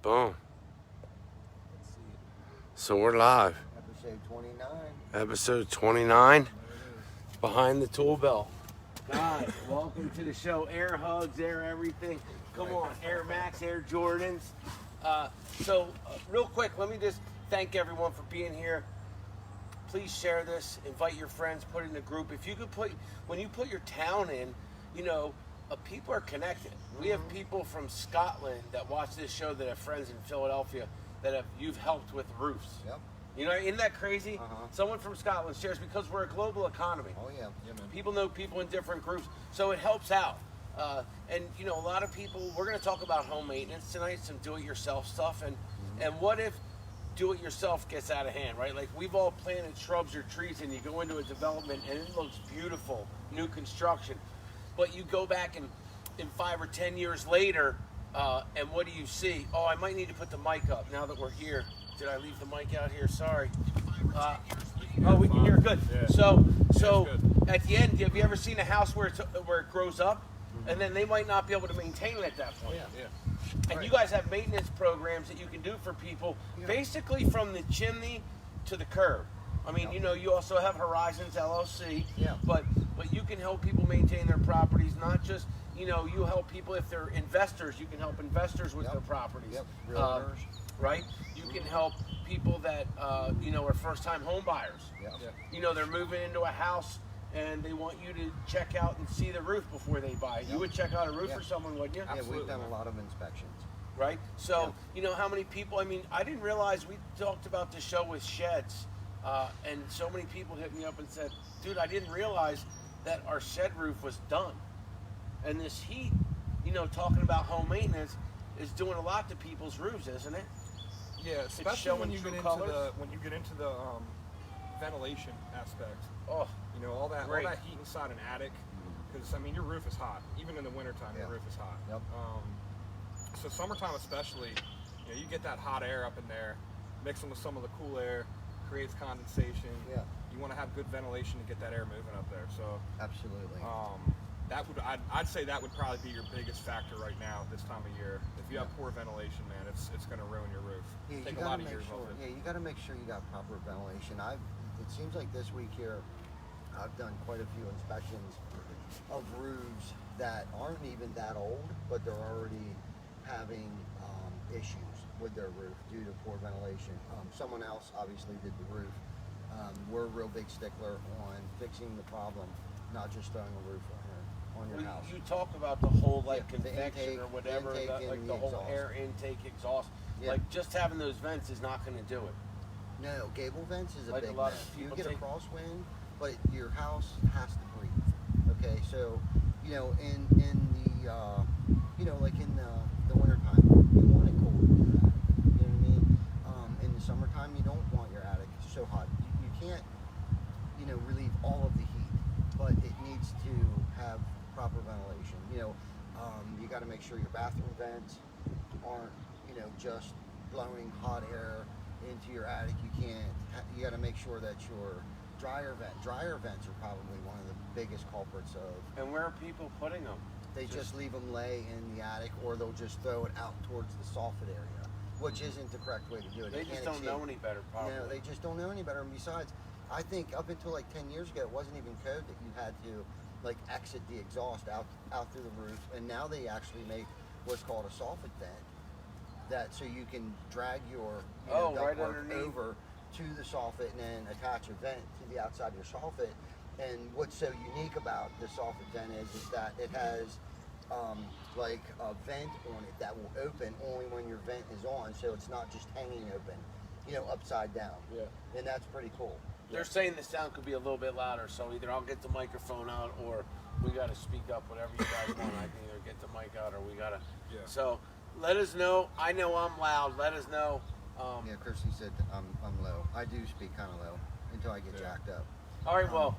Boom. Let's see. So we're live. Episode 29. Episode 29. There it is. Behind the tool belt. Guys, welcome to the show. Air hugs, air everything. Come on, Air Max, Air Jordans. Real quick, let me just thank everyone for being here. Please share this, invite your friends, put it in a group. If you could when you put your town in, people are connected. We have people from Scotland that watch this show that have friends in Philadelphia that you've helped with roofs. Yep. Isn't that crazy? Uh-huh. Someone from Scotland shares because we're a global economy. Oh, yeah. Yeah, man. People know people in different groups, so it helps out. A lot of people, we're going to talk about home maintenance tonight, some do-it-yourself stuff, and what if do-it-yourself gets out of hand, right? Like, we've all planted shrubs or trees, and you go into a development, and it looks beautiful, new construction, but you go back and in 5 or 10 years later, and what do you see? Oh, I might need to put the mic up now that we're here. Did I leave the mic out here? Sorry. We can hear good. Yeah. So good. at the end, have you ever seen a house where it grows up, and then they might not be able to maintain it at that point? Yeah. And Right. you guys have maintenance programs that you can do for people, basically from the chimney to the curb. I mean, you also have Horizons LLC, Yeah. but you can help people maintain their properties, not just, you help people if they're investors, you can help investors with Yep. their properties. Yep. Realtors. Right? You can help people that, are first-time home buyers. Yep. They're moving into a house and they want you to check out and see the roof before they buy. You Yep. would check out a roof Yep. for someone, wouldn't you? Yeah, Absolutely. we've done a lot of inspections. Right? So, how many people, I didn't realize we talked about this show with sheds, and so many people hit me up and said, dude, I didn't realize that our shed roof was done. And this heat, talking about home maintenance, is doing a lot to people's roofs, isn't it? Yeah, especially showing when you true get into colors. the ventilation aspect. Oh, All that Great. heat inside an attic, because your roof is hot. Even in the wintertime, Yeah. your roof is hot. Yep. So summertime especially, you get that hot air up in there, mixing with some of the cool air, creates condensation. Yeah. You want to have good ventilation to get that air moving up there. So Absolutely. I'd say that would probably be your biggest factor right now this time of year. If you have poor ventilation, man, it's going to ruin your roof. Yeah, Take you a lot gotta of make years sure. off it. Yeah, you got to make sure you got proper ventilation. It seems like this week here, I've done quite a few inspections of roofs that aren't even that old, but they're already having issues with their roof due to poor ventilation. Someone else obviously did the roof. We're a real big stickler on fixing the problem, not just throwing a roof on your house. You talk about the whole Yeah, the convection intake- or whatever, intake and like the the whole exhaust. air intake, exhaust. Yeah. Like just having those vents is not going to do it. No, gable vents is a Like a big lot vent. of You people get a take- crosswind, but your house has to breathe. Okay, so in the like in the wintertime, you want it cool. You know what I mean? In the summertime, you don't want your attic so hot. You can't relieve all of the heat, but it needs to have proper ventilation. You got to make sure your bathroom vents aren't just blowing hot air into your attic. You got to make sure that your dryer vents are probably one of the biggest culprits of. And where are people putting them? They just leave them lay in the attic, or they'll just throw it out towards the soffit area, which isn't the correct way to do it. They just can't don't exceed- know any better, probably. No, they just don't know any better. And besides, I think up until like 10 years ago, it wasn't even code that you had to exit the exhaust out through the roof, and now they actually make what's called a soffit vent, so you can drag your right ductwork underneath. over to the soffit and then attach a vent to the outside of your soffit. And what's so unique about the soffit vent is that it has a vent on it that will open only when your vent is on, so it's not just hanging open, upside down. Yeah. And that's pretty cool. They're saying the sound could be a little bit louder, so either I'll get the microphone out or we got to speak up, whatever you guys want. I can either get the mic out or we got to. Yeah. So let us know. I know I'm loud. Let us know. Yeah, Kirsty said I'm low. I do speak kind of low until I get jacked up. All right, well,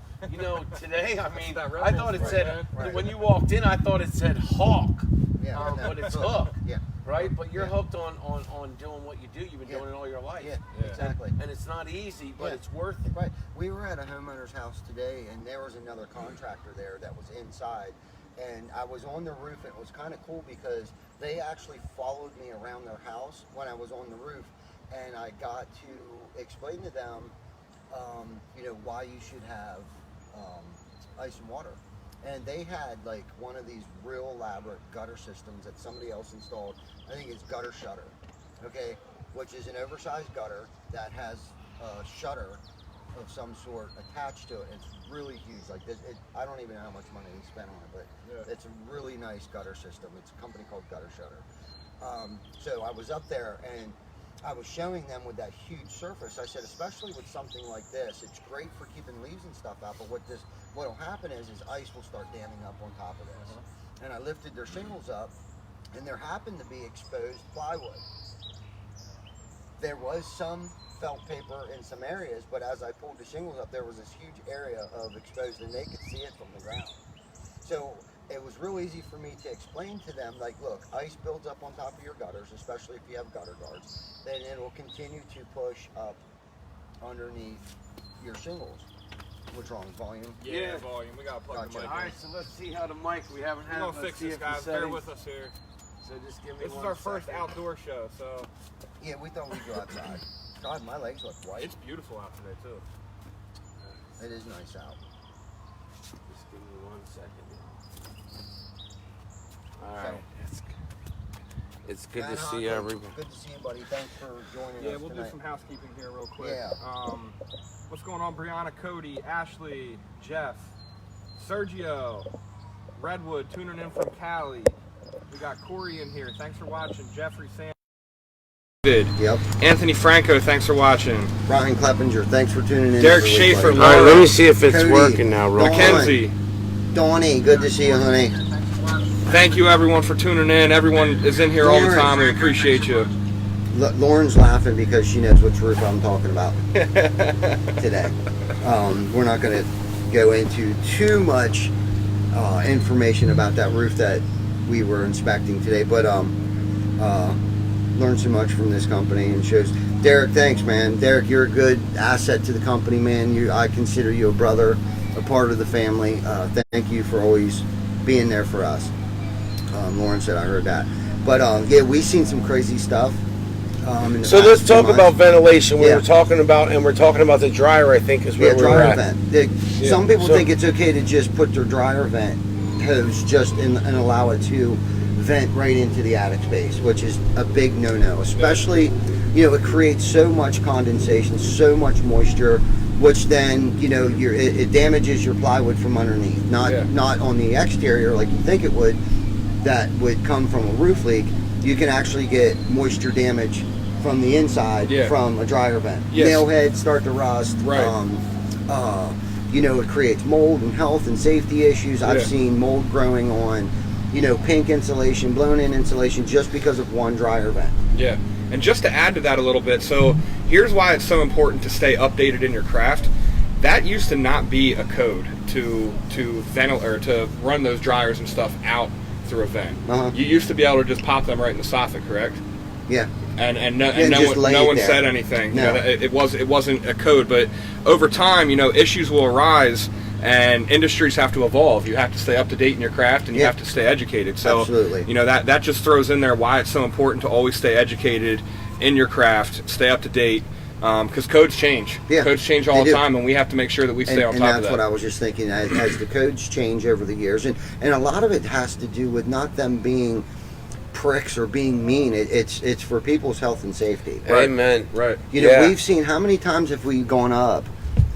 today, that I thought it Rebels, said, right. when you walked in, I thought it said hawk, Yeah, no, but it's hook, Yeah, right? But you're Yeah. hooked on doing what you do. You've been Yeah. doing it all your life. yeah, Yeah. exactly. And it's not easy, but Yeah. it's worth it. Right. We were at a homeowner's house today, and there was another contractor there that was inside, and I was on the roof, and it was kind of cool because they actually followed me around their house when I was on the roof, and I got to explain to them, you know, why you should have ice and water. And they had like one of these real elaborate gutter systems that somebody else installed. I think it's gutter shutter, okay, which is an oversized gutter that has a shutter of some sort attached to it. It's really huge. Like this, I don't even know how much money he spent on it, but it's a really nice gutter system. It's a company called Gutter Shutter. So I was up there and I was showing them with that huge surface. I said, especially with something like this, it's great for keeping leaves and stuff out. But what'll happen is ice will start damming up on top of this. And I lifted their shingles up, and there happened to be exposed plywood. There was some felt paper in some areas, but as I pulled the shingles up, there was this huge area of exposed, and they could see it from the ground. So it was real easy for me to explain to them, like, look, ice builds up on top of your gutters, especially if you have gutter guards. Then it will continue to push up underneath your shingles. What's wrong? Volume? Yeah, volume. We gotta plug the mic in. All right, so let's see how the mic. We haven't had. We're gonna fix this, guys. Bear with us here. So just give me. This is our first outdoor show, so. Yeah, we thought we'd go outside. God, my legs look white. It's beautiful out today too. It is nice out. Just give me 1 second. All right, it's good to see everybody. Good to see you, buddy. Thanks for joining us. Yeah, we'll tonight. do some housekeeping here real quick. Yeah. What's going on, Brianna, Cody, Ashley, Jeff, Sergio, Redwood tuning in from Cali. We got Corey in here. Thanks for watching. Jeffrey Sam. Yep. Anthony Franco, thanks for watching. Brian Kleppinger, thanks for tuning in. Derek Schaefer. All right, let me see if it's working now, real quick. Mackenzie. Donnie, good to see you, honey. Thank you, everyone, for tuning in. Everyone is in here all the time. We appreciate you. Lauren's laughing because she knows which roof I'm talking about today. We're not going to go into too much information about that roof that we were inspecting today, but learned so much from this company and shows. Derek, thanks, man. Derek, you're a good asset to the company, man. I consider you a brother, a part of the family. Thank you for always being there for us. Lauren said I heard that. But yeah, we've seen some crazy stuff. So let's talk about ventilation. We're talking about the dryer, I think, is where we're at. Vent. Some people think it's okay to just put their dryer vent hose just and allow it to vent right into the attic space, which is a big no-no. Especially, you know, it creates so much condensation, so much moisture, which then, you know, it damages your plywood from underneath. Not on the exterior like you think it would. That would come from a roof leak. You can actually get moisture damage from the inside from a dryer vent. Nail heads start to rust. You know, it creates mold and health and safety issues. I've seen mold growing on, you know, pink insulation, blown in insulation just because of one dryer vent. Yeah. And just to add to that a little bit, so here's why it's so important to stay updated in your craft. That used to not be a code to to run those dryers and stuff out through a vent. You used to be able to just pop them right in the soffit, correct? Yeah. And no one said anything. No. You know, it wasn't a code, but over time, you know, issues will arise and industries have to evolve. You have to stay up to date in your craft and you have to stay educated. So absolutely. You know, that just throws in there why it's so important to always stay educated in your craft, stay up to date. Because codes change. Codes change all the time, and we have to make sure that we stay on top of that. And that's what I was just thinking, as the codes change over the years. And a lot of it has to do with not them being pricks or being mean. It's for people's health and safety. Right. Amen. Right. You know, we've seen how many times have we gone up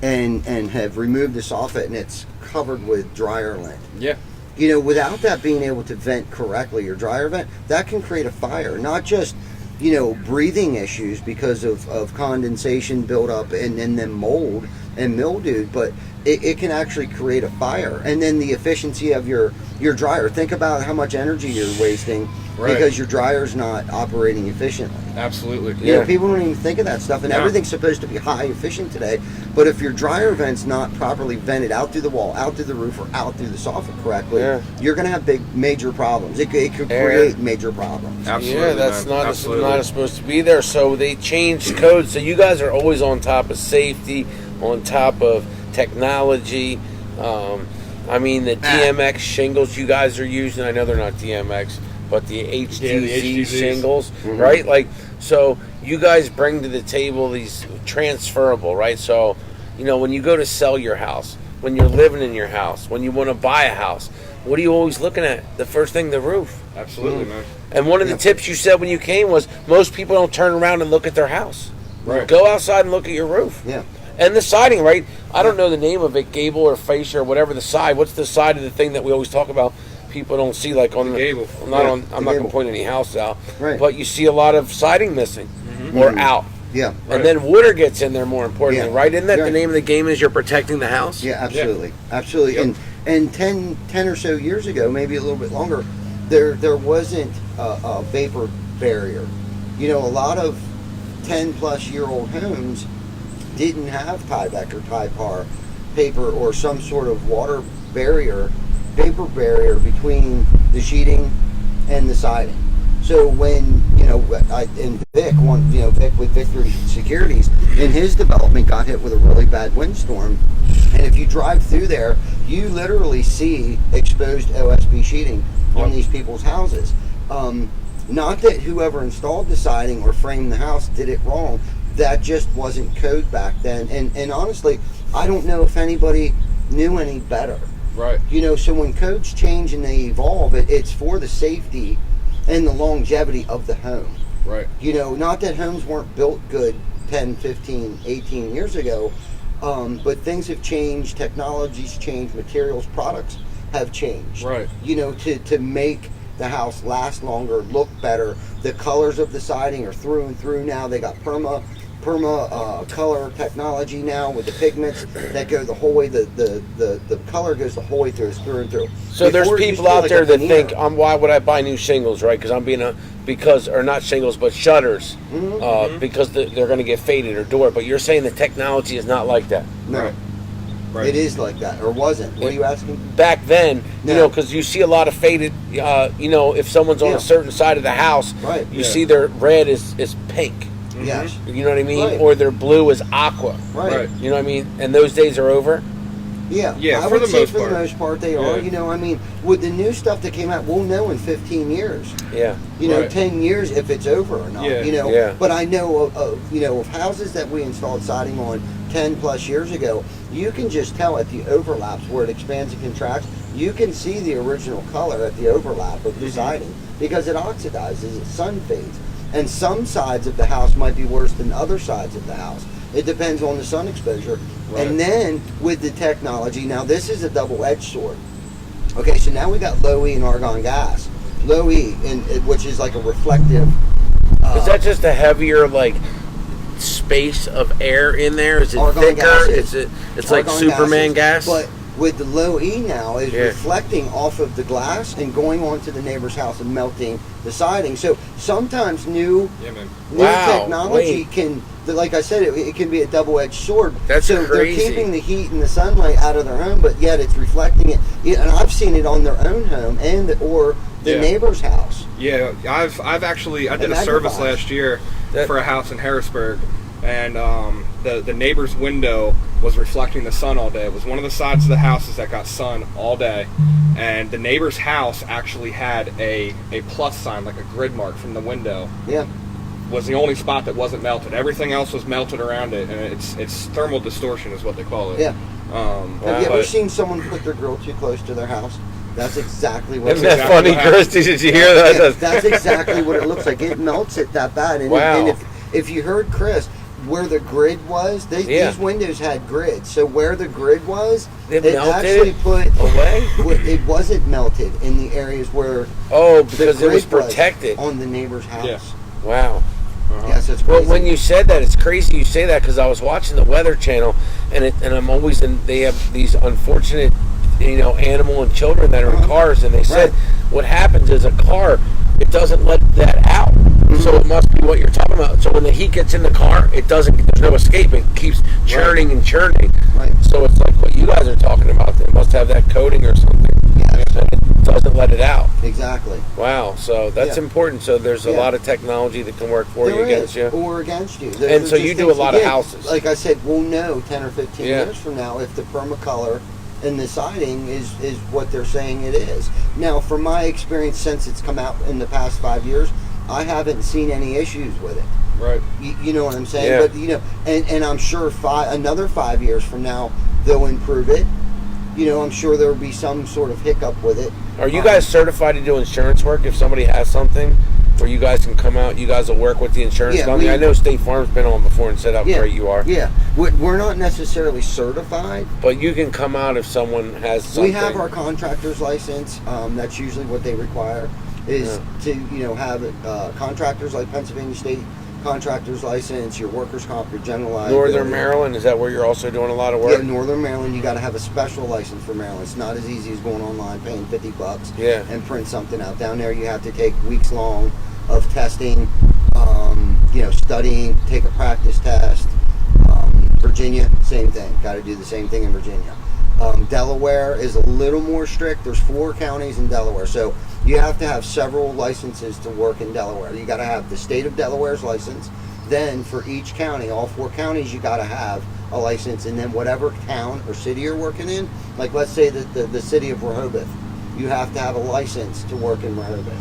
and have removed the soffit and it's covered with dryer lint. Yeah. You know, without that being able to vent correctly, your dryer vent, that can create a fire. Not just, you know, breathing issues because of condensation buildup and then mold and mildew, but it can actually create a fire. And then the efficiency of your dryer. Think about how much energy you're wasting because your dryer's not operating efficiently. Absolutely. You know, people don't even think of that stuff, and everything's supposed to be high efficient today. But if your dryer vent's not properly vented out through the wall, out through the roof, or out through the soffit correctly, you're going to have major problems. It could create major problems. Absolutely. Yeah, that's not supposed to be there. So they changed codes. So you guys are always on top of safety, on top of technology. I mean, the DMX shingles you guys are using, I know they're not DMX, but the HTZ shingles, right? Like, so you guys bring to the table these transferable, right? So, you know, when you go to sell your house, when you're living in your house, when you want to buy a house, what are you always looking at? The first thing, the roof. Absolutely, man. And one of the tips you said when you came was most people don't turn around and look at their house. Right. Go outside and look at your roof. Yeah. And the siding, right? I don't know the name of it, gable or fascia or whatever the side. What's the side of the thing that we always talk about? People don't see, like on the gable. I'm not going to point any house out. Right. But you see a lot of siding missing or out. Yeah. And then water gets in there more importantly, right? Isn't that the Right. name of the game is you're protecting the house? Yeah, absolutely. Absolutely. And 10 or so years ago, maybe a little bit longer, there wasn't a vapor barrier. You know, a lot of 10-plus-year-old homes didn't have Tyvek or Typar paper or some sort of water barrier, vapor barrier between the sheeting and the siding. So when, you know, Vic with Victory Securities, in his development got hit with a really bad windstorm. And if you drive through there, you literally see exposed OSB sheeting on these people's houses. Not that whoever installed the siding or framed the house did it wrong. That just wasn't code back then. And honestly, I don't know if anybody knew any better. Right. You know, so when codes change and they evolve, it's for the safety and the longevity of the home. Right. You know, not that homes weren't built good 10, 15, 18 years ago, but things have changed, technology's changed, materials, products have changed. Right. You know, to make the house last longer, look better. The colors of the siding are through and through now. They got perma color technology now with the pigments that go the whole way. The color goes the whole way through and through. So there's Before, it used people to be out like there a that veneer. think, why would I buy new shingles, right? Or not shingles, but shutters, because they're going to get faded or door. But you're saying the technology is not like that. No. Right. It is like that, or wasn't. What are you asking? Back then, you No. know, because you see a lot of faded, you know, if someone's on a certain side of the house, Right. you see their red is pink. Yes. You know what I mean? Right. Or their blue is aqua. Right. You know what I mean? And those days are over? Yeah. Yeah, I for would the say most for part. the most part they are. Yeah. You know, I mean, with the new stuff that came out, we'll know in 15 years. Yeah. You know, Right. 10 years if it's over or not. Yeah. You know. Yeah. But I know of houses that we installed siding on 10 plus years ago. You can just tell at the overlaps where it expands and contracts. You can see the original color at the overlap of the siding because it oxidizes, it sun fades. And some sides of the house might be worse than other sides of the house. It depends on the sun exposure. Right. And then with the technology, now this is a double-edged sword. Okay, so now we got low E and argon gas. Low E, which is like a reflective. Is that just a heavier, like, space of air in there? Is it Argon thicker? gases. It's like Argon Superman gases. gas? But with the low E now is Yeah. reflecting off of the glass and going onto the neighbor's house and melting the siding. So sometimes new Yeah, man. Wow, technology wait. can, like I said, it can be a double-edged sword. That's so crazy. They're keeping the heat and the sunlight out of their home, but yet it's reflecting it. Yeah, and I've seen it on their own home or the Yeah. neighbor's house. Yeah, I've actually I did a magnifies. service last year for a house in Harrisburg, and the neighbor's window was reflecting the sun all day. It was one of the sides of the houses that got sun all day, and the neighbor's house actually had a plus sign, like a grid mark from the window. Yeah. Was the only spot that wasn't melted. Everything else was melted around it, and it's thermal distortion is what they call it. Yeah. Have you ever but- seen someone put their grill too close to their house? That's exactly what Isn't it that looks funny, what happened. Chris? Did you hear that? Yeah, that's exactly what it looks like. It melts it that bad. And, Wow. and if you heard Chris, where the grid was, these windows had grids. So where the grid was, It it melted actually put away? It wasn't melted in the areas where Oh, the because it was grid protected. on the neighbor's house. Yeah. Wow. Yes, it's Well, crazy. when you said that, it's crazy you say that because I was watching the Weather Channel, and I'm always in. They have these unfortunate, animal and children that are in cars, and they said what happens is a car, it doesn't let that out. So it must be what you're talking about. So when the heat gets in the car, it doesn't. There's no escape. It keeps churning and churning. Right. So it's like what you guys are talking about. They must have that coating or something. Yes. And it doesn't let it out. Exactly. Wow. So that's Yeah. important. So there's a Yeah. lot of technology that can work for you, There against is, you. or against you. And so just you do things- a lot of again, houses. Like I said, we'll know 10 or 15 Yeah. years from now if the permacolor and the siding is what they're saying it is. Now, from my experience since it's come out in the past 5 years, I haven't seen any issues with it. Right. You know what I'm saying? Yeah. But and I'm sure another 5 years from now they'll improve it. I'm sure there'll be some sort of hiccup with it. Are you guys certified to do insurance work? If somebody has something, where you guys can come out, you guys will work with the insurance company. I know State Farm's been on before and said how great you are. Yeah, we're not necessarily certified, but you can come out if someone has something. We have our contractor's license. That's usually what they require is to have contractors like Pennsylvania State contractor's license, your workers' comp, your general liability. Northern Maryland, is that where you're also doing a lot of work? Yeah, Northern Maryland, you got to have a special license for Maryland. It's not as easy as going online paying $50 and print something out. Down there, you have to take weeks long of testing, studying, take a practice test. Virginia, same thing. Got to do the same thing in Virginia. Delaware is a little more strict. There's 4 counties in Delaware, so you have to have several licenses to work in Delaware. You got to have the state of Delaware's license. Then for each county, all 4 counties, you got to have a license. And then whatever town or city you're working in, like let's say that the city of Rehoboth, you have to have a license to work in Rehoboth.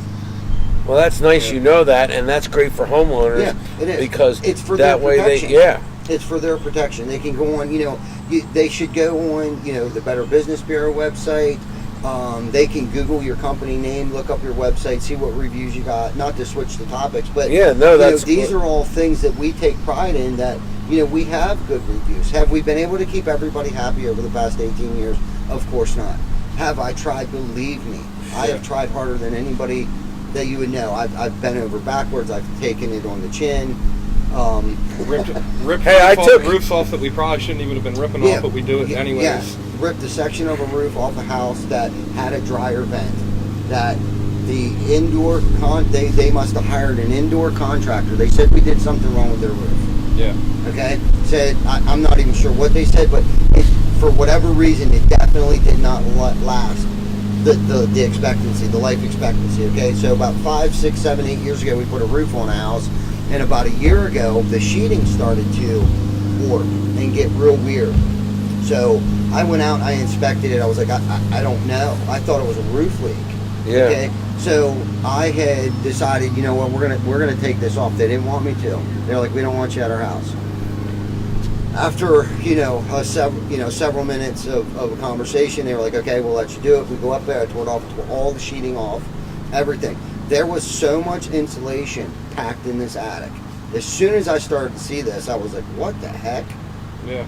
Well, that's nice. You know that, and that's great for homeowners. Yeah, it is because it's for that their way protection. It's for their protection. They can go on. They should go on. The Better Business Bureau website. They can Google your company name, look up your website, see what reviews you got. Not to switch the topics, but these are all things that we take pride in. That we have good reviews. Have we been able to keep everybody happy over the past 18 years? Of course not. Have I tried? Believe me, I have tried harder than anybody that you would know. I've bent over backwards. I've taken it on the chin. Ripped roofs off that we probably shouldn't even have been ripping off, but we do it anyways. Yes, ripped a section of a roof off a house that had a dryer vent. That the indoor they must have hired an indoor contractor. They said we did something wrong with their roof. Yeah. Okay. Said I'm not even sure what they said, but for whatever reason, it definitely did not last the expectancy, the life expectancy. Okay. So about 5, 6, 7, 8 years ago, we put a roof on a house. And about a year ago, the sheeting started to warp and get real weird. So I went out, I inspected it. I was like, I don't know. I thought it was a roof leak. Yeah. Okay. So I had decided, what, we're gonna take this off. They didn't want me to. They're like, we don't want you at our house. After several minutes of a conversation, they were like, okay, we'll let you do it. We go up there. I tore all the sheeting off, everything. There was so much insulation packed in this attic. As soon as I started to see this, I was like, what the heck? Yeah.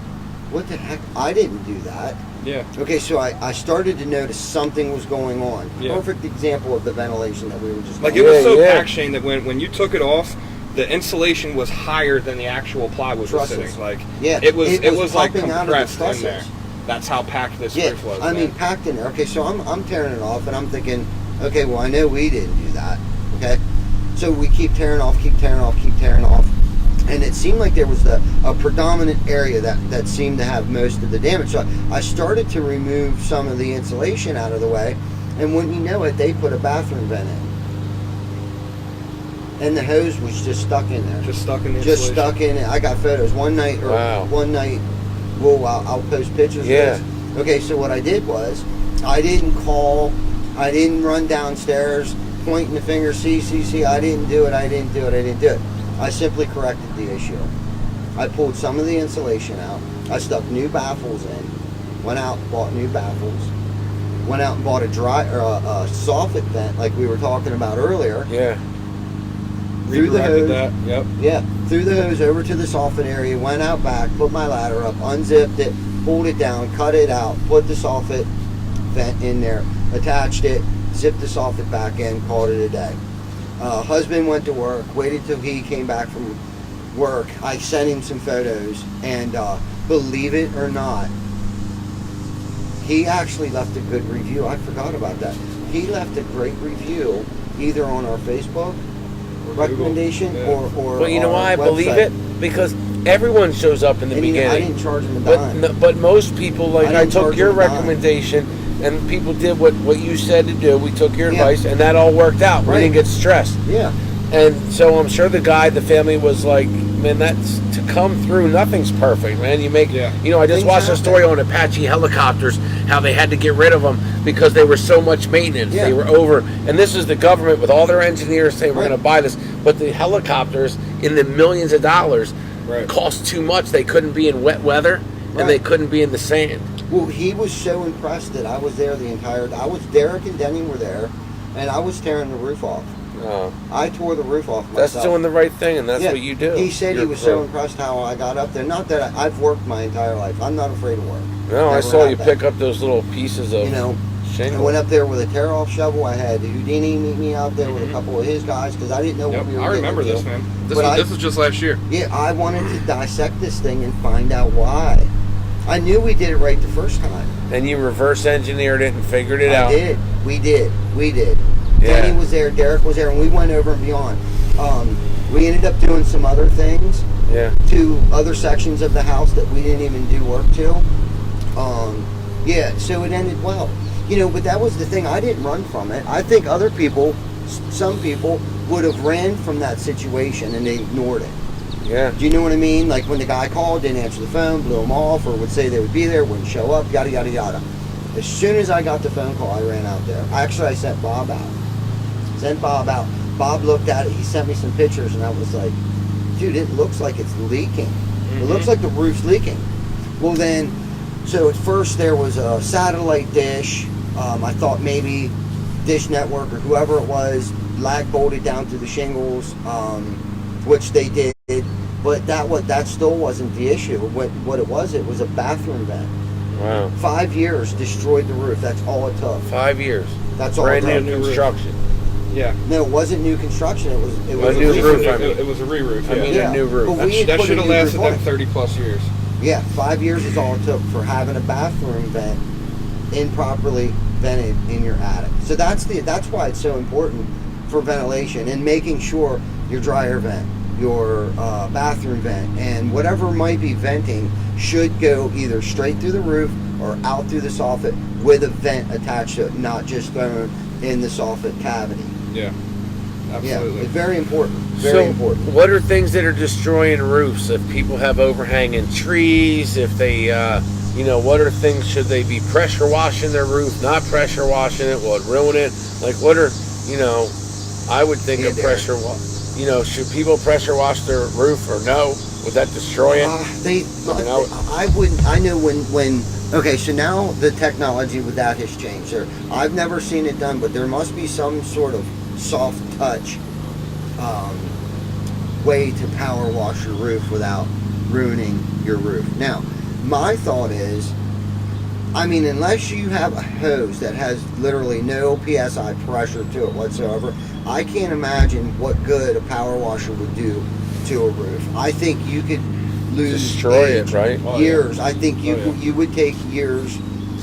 What the heck? I didn't do that. Yeah. Okay, so I started to notice something was going on. Yeah. Perfect example of the ventilation that we were just it was so packed, Shane, that when you took it off, the insulation was higher than the actual plywood was sitting. It was like compressed in there. That's how packed this roof was. I mean, packed in there. Okay, so I'm tearing it off, and I'm thinking, okay, well, I know we didn't do that. Okay, so we keep tearing off, and it seemed like there was a predominant area that seemed to have most of the damage. So I started to remove some of the insulation out of the way, and wouldn't you know it, they put a bathroom vent in, and the hose was just stuck in there. Just stuck in the insulation. Just stuck in it. I got photos one night. Well, I'll post pictures of this. Okay, so what I did was, I didn't call, I didn't run downstairs pointing the finger, see, I didn't do it. I simply corrected the issue. I pulled some of the insulation out. I stuck new baffles in. Went out, bought new baffles. Went out and bought a soffit vent like we were talking about earlier. Yeah. Threw the hose. That. Yep. Yeah. Threw the hose over to the soffit area. Went out back. Put my ladder up. Unzipped it. Pulled it down. Cut it out. Put the soffit vent in there. Attached it. Zipped the soffit back in. Called it a day. Husband went to work. Waited till he came back from work. I sent him some photos, and believe it or not, he actually left a good review. I forgot about that. He left a great review either on our Facebook recommendation or well, you know why I website. believe it? Because everyone shows up in the beginning. I didn't charge him a dime. But most people, I took your recommendation, and people did what you said to do. We took your advice, and that all worked out. Right. We didn't get stressed. Yeah. And so I'm sure the family was like, man, that's to come through. Nothing's perfect, man. You make, Yeah. you know, I just Things watched a happen. story on Apache helicopters, how they had to get rid of them because they were so much maintenance. Yeah. They were over, and this is the government with all their engineers saying we're Right. going to buy this, but the helicopters in the millions of dollars Right. cost too much. They couldn't be in wet weather, and they Right. couldn't be in the sand. Well, he was so impressed that I was there the entire. Derek and Denny were there, and I was tearing the roof off. I tore the roof off myself. That's doing the right thing, and that's Yeah. what you do. He said he You're was pro. so impressed how I got up there. Not that I've worked my entire life. I'm not afraid of work. No, I Never saw had you that. pick up those little pieces of You know, I shingle. went up there with a tear-off shovel. I had Houdini meet me out there with Mm-hmm. a couple of his guys because I didn't know Yep, what we were I remember getting this, into. man. But This was just last year. Yeah, I wanted to dissect this thing and find out why. I knew we did it right the first time. And you reverse engineered it and figured it I out. did. We did. Yeah. Danny was there. Derek was there, and we went over and beyond. We ended up doing some other things Yeah. to other sections of the house that we didn't even do work to. Yeah, so it ended well. You know, but that was the thing. I didn't run from it. I think other people, some people, would have ran from that situation and they ignored it. Yeah. Do you know what I mean? Like when the guy called, didn't answer the phone, blew him off, or would say they would be there, wouldn't show up, yada, yada, yada. As soon as I got the phone call, I ran out there. Actually, I sent Bob out. Bob looked at it. He sent me some pictures, and I was like, dude, it looks like it's leaking. It looks like the roof's leaking. Well, then, so at first there was a satellite dish. I thought maybe Dish Network or whoever it was lag bolted down through the shingles, which they did. But that still wasn't the issue. What it was a bathroom vent. Wow. 5 years destroyed the roof. That's all it took. 5 years. That's all Brand it new took. construction. Yeah. No, it wasn't new construction. It was A new roof, I mean. It was a re-roof. I Yeah. mean, Yeah. a new roof. But we had That put a should have new roof lasted on them it. 30 plus years. Yeah, 5 years is all it took for having a bathroom vent improperly vented in your attic. So that's why it's so important for ventilation and making sure your dryer vent, your bathroom vent, and whatever might be venting should go either straight through the roof or out through the soffit with a vent attached to it, not just thrown in the soffit cavity. Yeah. Absolutely. Yeah, it's very important. Very So, important. what are things that are destroying roofs? If people have overhanging trees, if they, what are things? Should they be pressure washing their roof? Not pressure washing it? Will it ruin it? Like, what are, I would think Yeah, of Derek. pressure wash. Should people pressure wash their roof or no? Would that destroy it? I wouldn't. I know when. Okay, so now the technology with that has changed. I've never seen it done, but there must be some sort of soft touch way to power wash your roof without ruining your roof. Now, my thought is, unless you have a hose that has literally no PSI pressure to it whatsoever, I can't imagine what good a power washer would do to a roof. I think you could lose Destroy it, age, right? Oh, years. I think you Oh, yeah. you would take years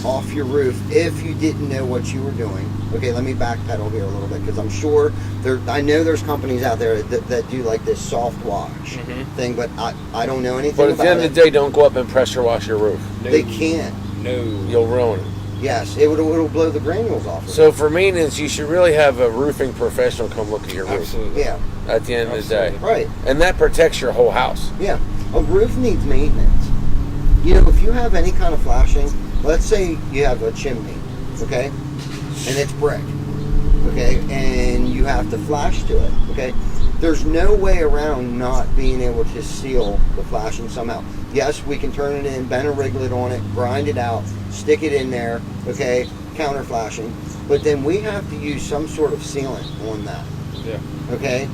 off your roof if you didn't know what you were doing. Okay, let me backpedal here a little bit because I'm sure I know there's companies out there that do like this soft wash thing, but I don't know anything But at about the end it. of the day, don't go up and pressure wash your roof. No. They can't. No. You'll ruin it. Yes, it'll blow the granules off. Of So for maintenance, you should really have a roofing professional come look at your roof Absolutely. it. Yeah, at the end of the day. Absolutely. right. And that protects your whole house. Yeah, a roof needs maintenance. If you have any kind of flashing, let's say you have a chimney, okay, and it's brick, okay, and you have to flash to it, okay, there's no way around not being able to seal the flashing somehow. Yes, we can turn it in, bend a riglet on it, grind it out, stick it in there, okay, counter flashing, but then we have to use some sort of sealant on that, Yeah. okay?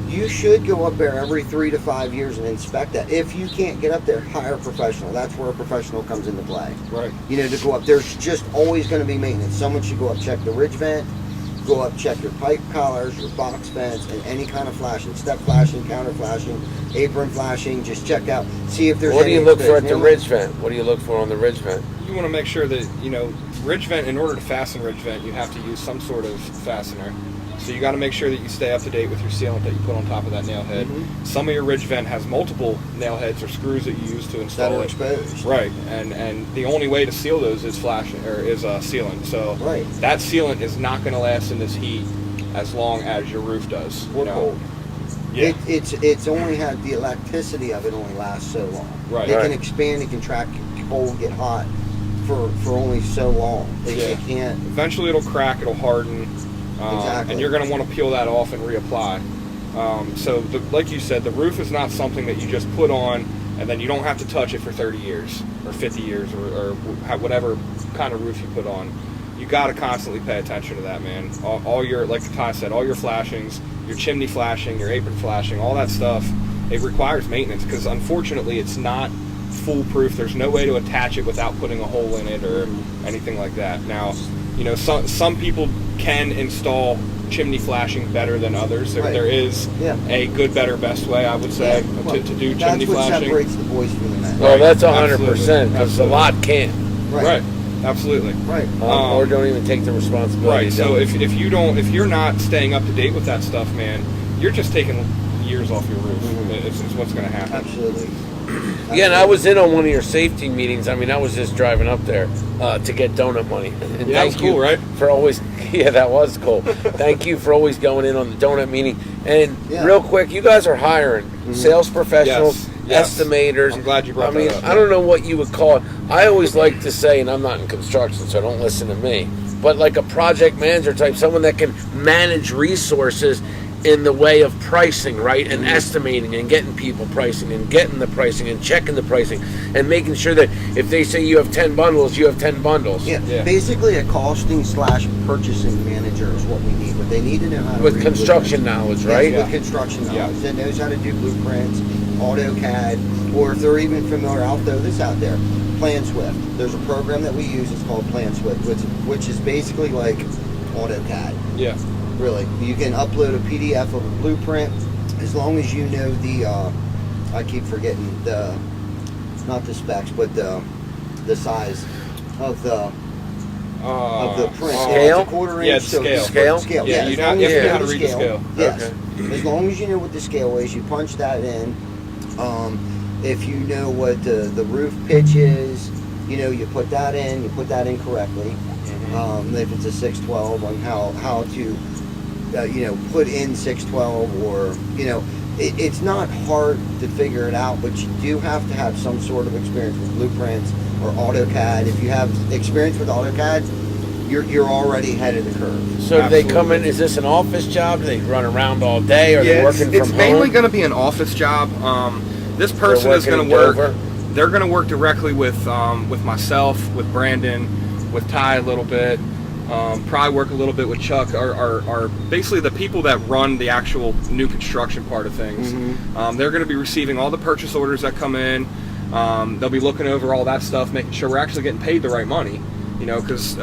You should go up there every 3 to 5 years and inspect that. If you can't get up there, hire a professional. That's where a professional comes into play. Right. To go up, there's just always going to be maintenance. Someone should go up, check the ridge vent, go up, check your pipe collars, your box vents, and any kind of flashing, step flashing, counter flashing, apron flashing. Just check out, see if there's What do any you look for at exposed the inlet. ridge vent? What do you look for on the ridge vent? You want to make sure that, ridge vent, in order to fasten ridge vent, you have to use some sort of fastener. So you got to make sure that you stay up to date with your sealant that you put on top of that nail head. Some of your ridge vent has multiple nail heads or screws that you use to That install are it. exposed. Right, and the only way to seal those is sealant. So Right. that sealant is not going to last in this heat as long as your roof does. Or cold. Yeah. It's only had the electricity of it only lasts so long. Right. It can expand, it can track cold, get hot for only so long. It can't. Eventually it'll crack, it'll harden, Exactly. and you're going to want to peel that off and reapply. So like you said, the roof is not something that you just put on and then you don't have to touch it for 30 years or 50 years or whatever kind of roof you put on. You got to constantly pay attention to that, man. All your, like Ty said, all your flashings, your chimney flashing, your apron flashing, all that stuff, it requires maintenance because unfortunately it's not foolproof. There's no way to attach it without putting a hole in it or anything like that. Now, you know, some people can install chimney flashing better than others. There is a good, better, best way, I would say, to do chimney flashing. That's what separates the boys from the men. Well, that's 100% because a lot can't. Right. Absolutely. Right. Or don't even take the responsibility. Right. So if you're not staying up to date with that stuff, man, you're just taking years off your roof. It's what's going to happen. Absolutely. Yeah, and I was in on one of your safety meetings. I mean, I was just driving up there to get donut money. And Yeah, that was cool, right? For always, yeah, that was cool. Thank you for always going in on the donut meeting. And real quick, you guys are hiring sales professionals, estimators. I'm glad you brought that up. I don't know what you would call it. I always like to say, and I'm not in construction, so don't listen to me, but like a project manager type, someone that can manage resources in the way of pricing, right? And estimating and getting people pricing and getting the pricing and checking the pricing and making sure that if they say you have 10 bundles, you have 10 bundles. Yeah. Basically a costing / purchasing manager is what we need. But they need to know how to With read construction blueprints. knowledge, right? Yes, with construction knowledge. That knows how to do blueprints, AutoCAD, or if they're even familiar, I'll throw this out there, PlanSwift. There's a program that we use, it's called PlanSwift, which is basically like AutoCAD. Yeah. Really, you can upload a PDF of a blueprint as long as you know the. I keep forgetting not the specs, but the size of the print. Scale? It's a 1/4 inch. Yeah, scale. Scale? Yeah, you have to know how to read the scale. Yes. Okay. As long as you know what the scale is, you punch that in. If you know what the roof pitch is, you know, you put that in. You put that in correctly. If it's a 612, on how to. Put in 612 or, it's not hard to figure it out, but you do have to have some sort of experience with blueprints or AutoCAD. If you have experience with AutoCAD, you're already ahead of the curve. So do they come in, is this an office job? Do they run around all day? Are they working from home? It's mainly going to be an office job. This person is going to work. They're going to work directly with myself, with Brandon, with Ty a little bit. Probably work a little bit with Chuck, are basically the people that run the actual new construction part of things. They're going to be receiving all the purchase orders that come in. They'll be looking over all that stuff, making sure we're actually getting paid the right money. Because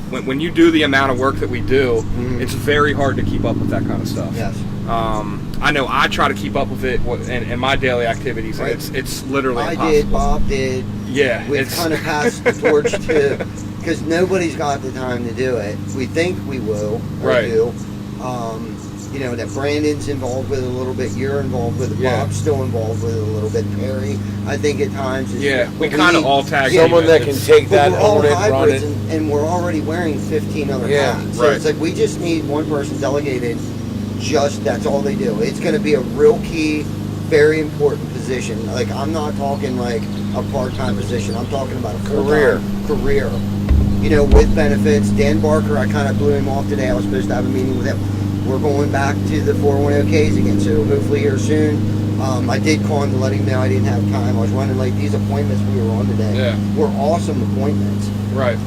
when you do the amount of work that we do, it's very hard to keep up with that kind of stuff. Yes. I know I try to keep up with it in my daily activities, and it's literally impossible. I did, Bob did. Yeah. We've kind of passed the torch to, because nobody's got the time to do it. We think we will, or do. That Brandon's involved with it a little bit, you're involved with it, Bob's still involved with it a little bit, Perry, I think at times. We kind of all tag someone that can take that, own it, run it. And we're already wearing 15 other hats. So it's like we just need one person delegated, that's all they do. It's going to be a real key, very important position. Like, I'm not talking like a part-time position. I'm talking about a full-time career. With benefits. Dan Barker, I kind of blew him off today. I was supposed to have a meeting with him. We're going back to the 410Ks again, so hopefully here soon. I did call him to let him know I didn't have time. I was running late. These appointments we were on today were awesome appointments. Right.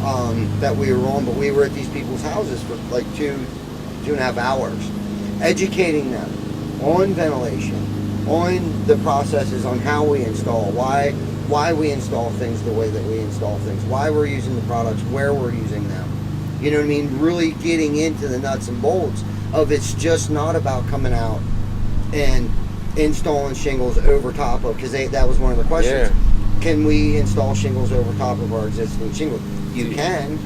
That we were on, but we were at these people's houses for like 2.5 hours, educating them on ventilation, on the processes, on how we install, why we install things the way that we install things, why we're using the products, where we're using them. You know what I mean? Really getting into the nuts and bolts of it's just not about coming out and installing shingles over top of, because that was one of the questions. Can we install shingles over top of our existing shingles? You can,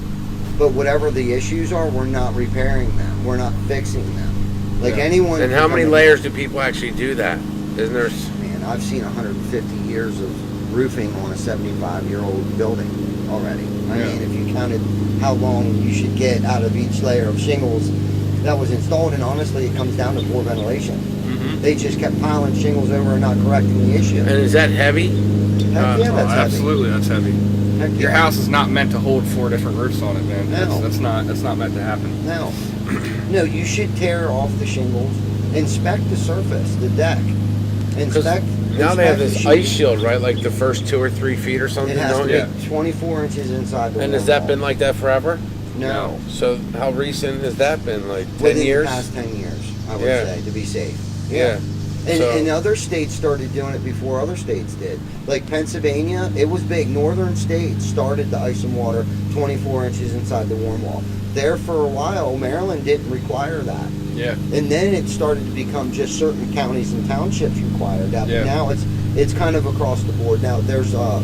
but whatever the issues are, we're not repairing them. We're not fixing them. Like anyone. And how many layers do people actually do that? Isn't there? Man, I've seen 150 years of roofing on a 75-year-old building already. I mean, if you counted how long you should get out of each layer of shingles that was installed, and honestly, it comes down to poor ventilation. They just kept piling shingles over and not correcting the issue. And is that heavy? Heck yeah, that's heavy. Absolutely, that's heavy. Heck Your yeah. house is not meant to hold 4 different roofs on it, man. No. That's not meant to happen. No, you should tear off the shingles, inspect the surface, the deck, inspect. Now they have the this sheet. ice shield, right? Like the first 2 or 3 feet or something. It has to don't be it? 24 inches inside the And wall. has that been like that forever? No. So how recent has that been? Like 10 Within years? the past 10 years, I would Yeah. say, to be safe. Yeah. And other states started doing it before other states did. Like Pennsylvania, it was big. Northern states started the ice and water 24 inches inside the warm wall. There for a while, Maryland didn't require that. Yeah. And then it started to become just certain counties and townships required that. Yeah. But now it's kind of across the board. Now there's the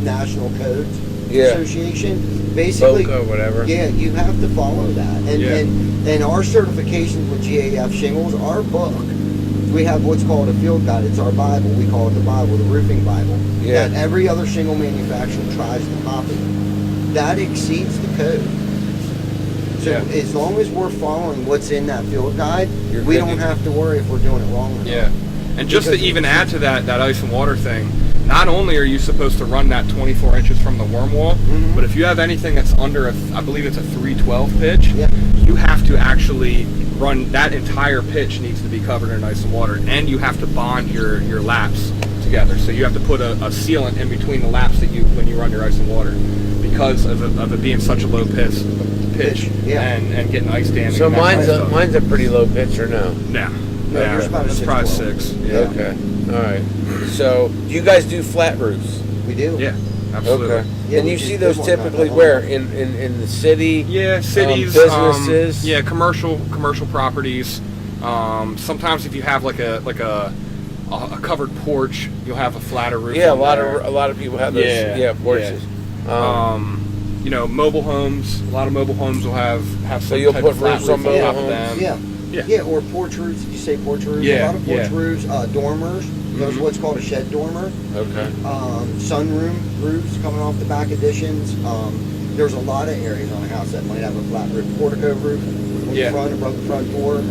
National Codes Association. Basically, BOCA, whatever. yeah, you have to follow that. And our certifications with GAF Shingles, our book, we have what's called a field guide. It's our Bible. We call it the Bible, the roofing Bible. Yeah. That every other shingle manufacturer tries to copy. That exceeds the code. So Yeah. as long as we're following what's in that field guide, You're we good don't to- have to worry if we're doing it wrong or not. Yeah. And just to Because even add to that ice and water thing, not only are you supposed to run that 24 inches from the worm wall, but if you have anything that's under I believe it's a 312 pitch, Yeah. you have to actually run that entire pitch needs to be covered in ice and water, and you have to bond your laps together. So you have to put a sealant in between the laps that when you run your ice and water, because of it being such a low pitch Yeah. and getting ice damage. So and that kind mine's of a, stuff. mine's a pretty low pitch, or no? No. No, Yeah, yours about a that's probably 612. 6. Yeah. Okay. All right. So do you guys do flat roofs? We do. Yeah. Absolutely. Okay. Yeah, And we you just see did those one not typically that long where? ago. In the city? Yeah, cities, businesses. yeah, commercial properties. Sometimes if you have like a covered porch, you'll have a flatter roof. Yeah, a on lot there. of people have those. Yeah, porches. You know, mobile homes. A lot of mobile homes will have So some you'll type put of flat roofs on roof mobile top of homes? them. Yeah. Yeah. Yeah, or porch roofs. Did you say porch roofs? Yeah, A lot of porch yeah. roofs, dormers. There's what's called a shed dormer. Okay. Sunroom roofs coming off the back additions. There's a lot of areas on a house that might have a flat roof. Portico roof on Yeah. the front, above the front door.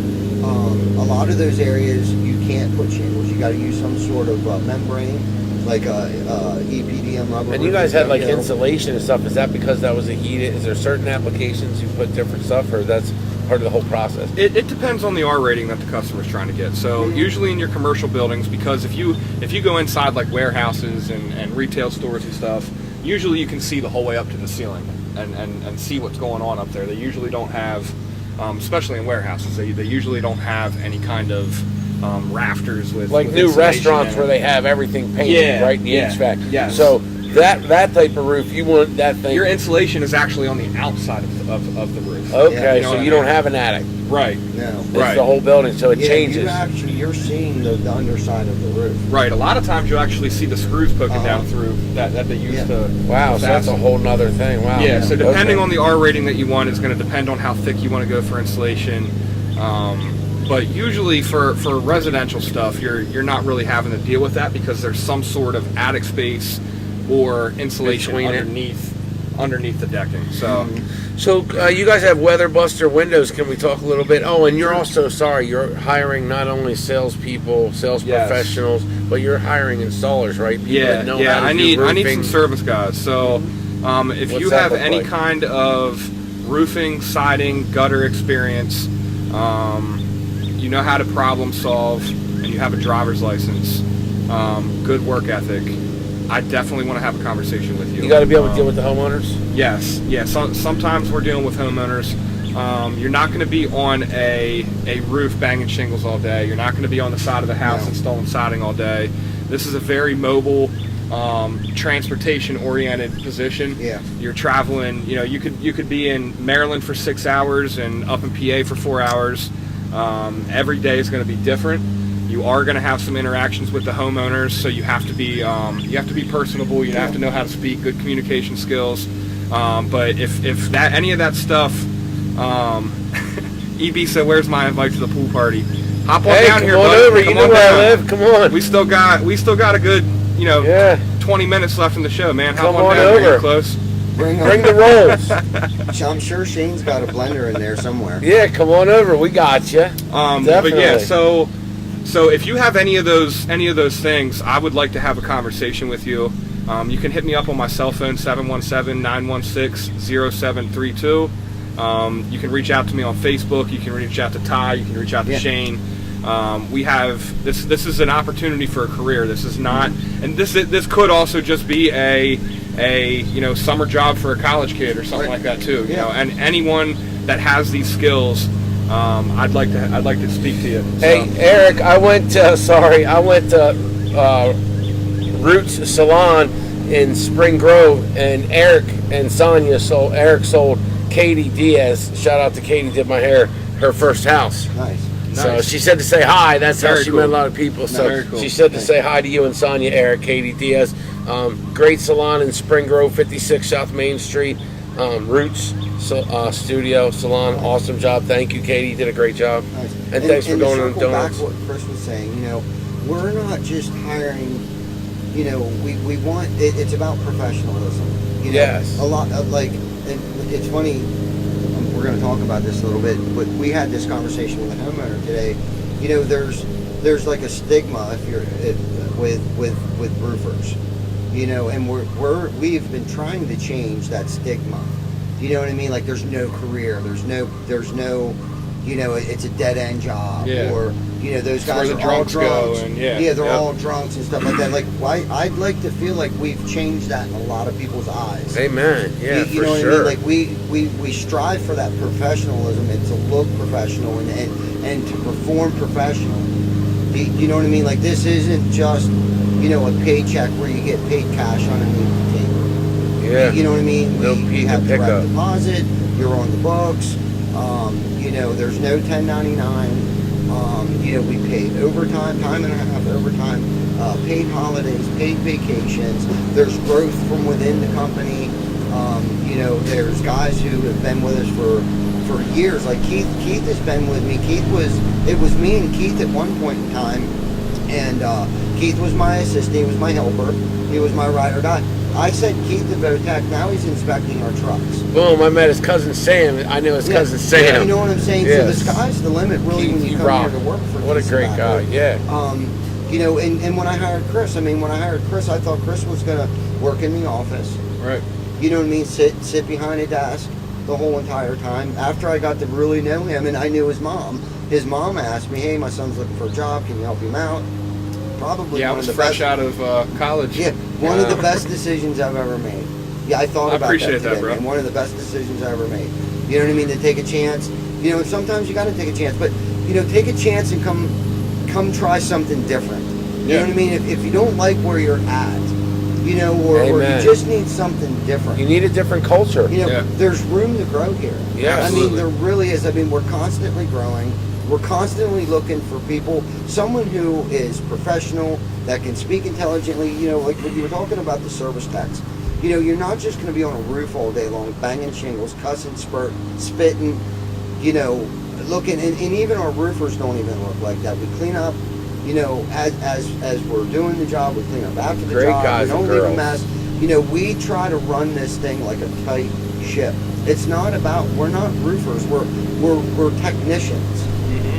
A lot of those areas you can't put shingles. You got to use some sort of membrane, like EPDM rubber. And you roof, guys had like you know. insulation and stuff. Is that because that was a heated? Is there certain applications you put different stuff, or that's part of the whole process? It depends on the R rating that the customer's trying to get. So usually in your commercial buildings, because if you go inside like warehouses and retail stores and stuff, usually you can see the whole way up to the ceiling and see what's going on up there. They usually don't have, especially in warehouses, they usually don't have any kind of rafters with Like with new insulation restaurants in where it. they have everything painted, Yeah, right? The yeah, HVAC. yes. So that type of roof, you want that thing. Your insulation is actually on the outside of the roof. Okay, Yeah, you know so what I you mean? don't have an attic. Right. No. It's Right. the whole building, so it Yeah, changes. you're seeing the underside of the roof. Right. A lot of times you'll actually see the screws poking Uh-huh. down through that they use Yeah. to. Wow, to so that's a fasten. whole nother thing. Wow. Yeah, so depending Okay. on the R rating that you want, it's going to depend on how thick you want to go for insulation. But usually for residential stuff, you're not really having to deal with that because there's some sort of attic space or insulation Between it. underneath the decking. So So you guys have weather buster windows. Can we talk a little bit? Oh, and you're also you're hiring not only salespeople, sales Yes. professionals, but you're hiring installers, right? People yeah, that know yeah, how to I do need roofing. some service guys. So if What's you that have look any like? kind of roofing, siding, gutter experience, you know how to problem solve, and you have a driver's license, good work ethic, I definitely want to have a conversation with you. You got to be able to deal with the homeowners. Yes, yeah. Sometimes we're dealing with homeowners. You're not going to be on a roof banging shingles all day. You're not going to be on the side of the house No. installing siding all day. This is a very mobile, transportation-oriented position. Yeah. You're traveling. You know, you could be in Maryland for 6 hours and up in PA for 4 hours. Every day is going to be different. You are going to have some interactions with the homeowners, so you have to be personable. You have to know how to speak, good communication skills. But if that any of that stuff, EB said, "Where's my invite to the pool party?" Hop on Hey, down come here, on buddy. over. Come You know on where I down. live. Come on. We still got a good 20 minutes left in the show, man. Hop Come on down over. here, close. Bring the rolls. I'm sure Shane's got a blender in there somewhere. Yeah, come on over. We got you. But Definitely. yeah, so So if you have any of those things, I would like to have a conversation with you. You can hit me up on my cell phone, 717-916-0732. You can reach out to me on Facebook. You can reach out to Ty. You can reach out to Shane. We have this is an opportunity for a career. This is not, and this could also just be a summer job for a college kid or something like that too. You know, and anyone that has these skills, I'd like to speak to you. Hey, Eric, I went to Roots Salon in Spring Grove, and Eric sold Katie Diaz. Shout out to Katie, did my hair, her first house. Nice. So she said to say hi. That's how she cool. met a lot of people. So Very cool. she said to say hi to you and Sonia, Eric, Katie Diaz. Great salon in Spring Grove, 56 South Main Street. Roots Studio Salon. Awesome job. Thank you, Katie. You did a great job. Nice. And thanks for going on the back donuts. what Chris was saying, we're not just hiring. We want it's about professionalism. Yes. A lot of and it's funny. We're going to talk about this a little bit, but we had this conversation with a homeowner today. There's like a stigma if you're with roofers, and we've been trying to change that stigma. You know what I mean? Like there's no career, there's no, it's a dead end job, or those guys where the are all drunks go, drunks. and they're all drunks and stuff like that. Like I'd like to feel like we've changed that in a lot of people's eyes. Amen. Yeah, you know what I mean? Like we strive for that professionalism and to look professional and to perform professional. You know what I mean? Like this isn't just a paycheck where you get paid cash underneath the table. Yeah. You know what I mean? No We have direct deposit. You're on the books. There's no 1099. We paid overtime, time and a half overtime, paid holidays, paid vacations. There's growth from within the company. There's guys who have been with us for years. Like Keith has been with me. It was me and Keith at one point in time, and Keith was my assistant. He was my helper. He was my ride or die. I sent Keith to Votech. Now he's inspecting our trucks. Boom! I met his cousin Sam. I knew his cousin Sam. You know what I'm saying? Yes. So the sky's the limit, really, Keith, when you come here to work for. What a great guy! Yeah. And when I hired Chris, I thought Chris was gonna work in the office. Right. You know what I mean? Sit behind a desk the whole entire time. After I got to really know him, and I knew his mom asked me, "Hey, my son's looking for a job. Can you help him out?" Probably I one was of the fresh best, out of college. Yeah, one of the best decisions I've ever made. Yeah, I thought about appreciate that today, bro. man. One of the best decisions I ever made. You know what I mean? To take a chance. And sometimes you got to take a chance, but take a chance and come try something different. You know what I mean? If you don't like where you're at, or you just need something different. You need a different culture. There's room to grow here. Yeah, absolutely. There really is. We're constantly growing. We're constantly looking for people, someone who is professional, that can speak intelligently, like when you were talking about the service techs. You're not just going to be on a roof all day long, banging shingles, cussing, spitting, looking, and even our roofers don't even look like that. We clean up, as we're doing the job, we clean up after the Great job. guys We don't and leave a girls. mess. We try to run this thing like a tight ship. It's not about, we're not roofers, we're technicians.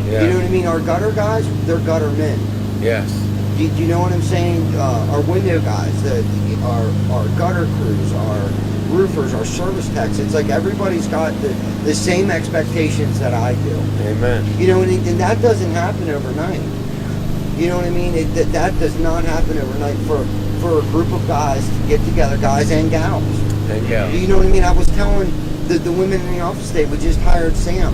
Yeah. You know what I mean? Our gutter guys, they're gutter men. Yes. Do you know what I'm saying? Our window guys, our gutter crews, our roofers, our service techs. It's like everybody's got the same expectations that I do. Amen. And that doesn't happen overnight. You know what I mean? That does not happen overnight for a group of guys to get together, guys and gals. And yeah. You know what I mean? I was telling the women in the office today, we just hired Sam.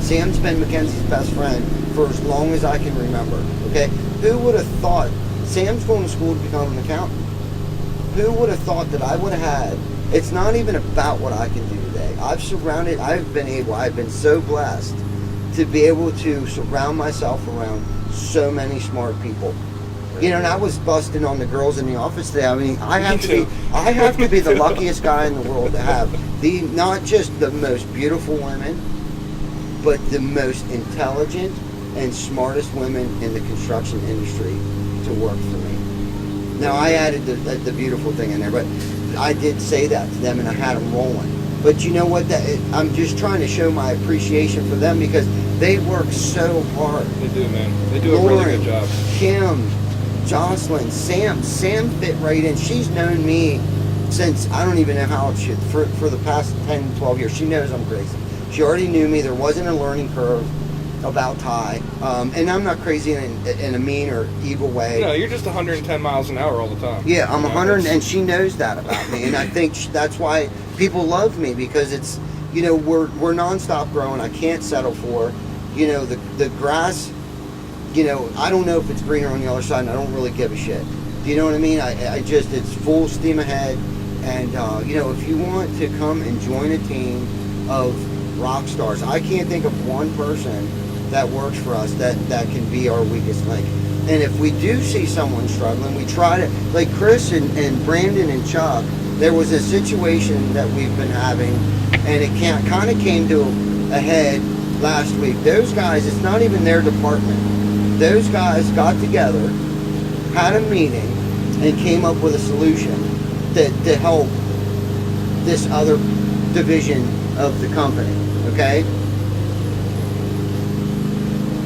Sam's been Mackenzie's best friend for as long as I can remember. Okay? Who would have thought Sam's going to school to become an accountant? Who would have thought that I would have had? It's not even about what I can do today. I've been so blessed to be able to surround myself around so many smart people. And I was busting on the girls in the office today. I have to be the luckiest guy in the world to have not just the most beautiful women, but the most intelligent and smartest women in the construction industry to work for me. Now, I added the beautiful thing in there, but I did say that to them, and I had them rolling. But you know what? I'm just trying to show my appreciation for them because they work so hard. They do, man. They do a really good job. Kim, Jocelyn, Sam. Sam fit right in. She's known me since I don't even know how old she is, for the past 10, 12 years. She knows I'm crazy. She already knew me. There wasn't a learning curve about Ty. And I'm not crazy in a mean or evil way. No, you're just 110 miles an hour all the time. Yeah, I'm 100, and she knows that about me. And I think that's why people love me, because it's, you know, we're nonstop growing. I can't settle for, you know, the grass. You know, I don't know if it's greener on the other side, and I don't really give a shit. Do you know what I mean? I just, it's full steam ahead. And, you know, if you want to come and join a team of rock stars, I can't think of one person that works for us that can be our weakest link. And if we do see someone struggling, we try to, like Chris and Brandon and Chuck, there was a situation that we've been having, and it kind of came to a head last week. Those guys, it's not even their department. Those guys got together, had a meeting, and came up with a solution to help this other division of the company, okay?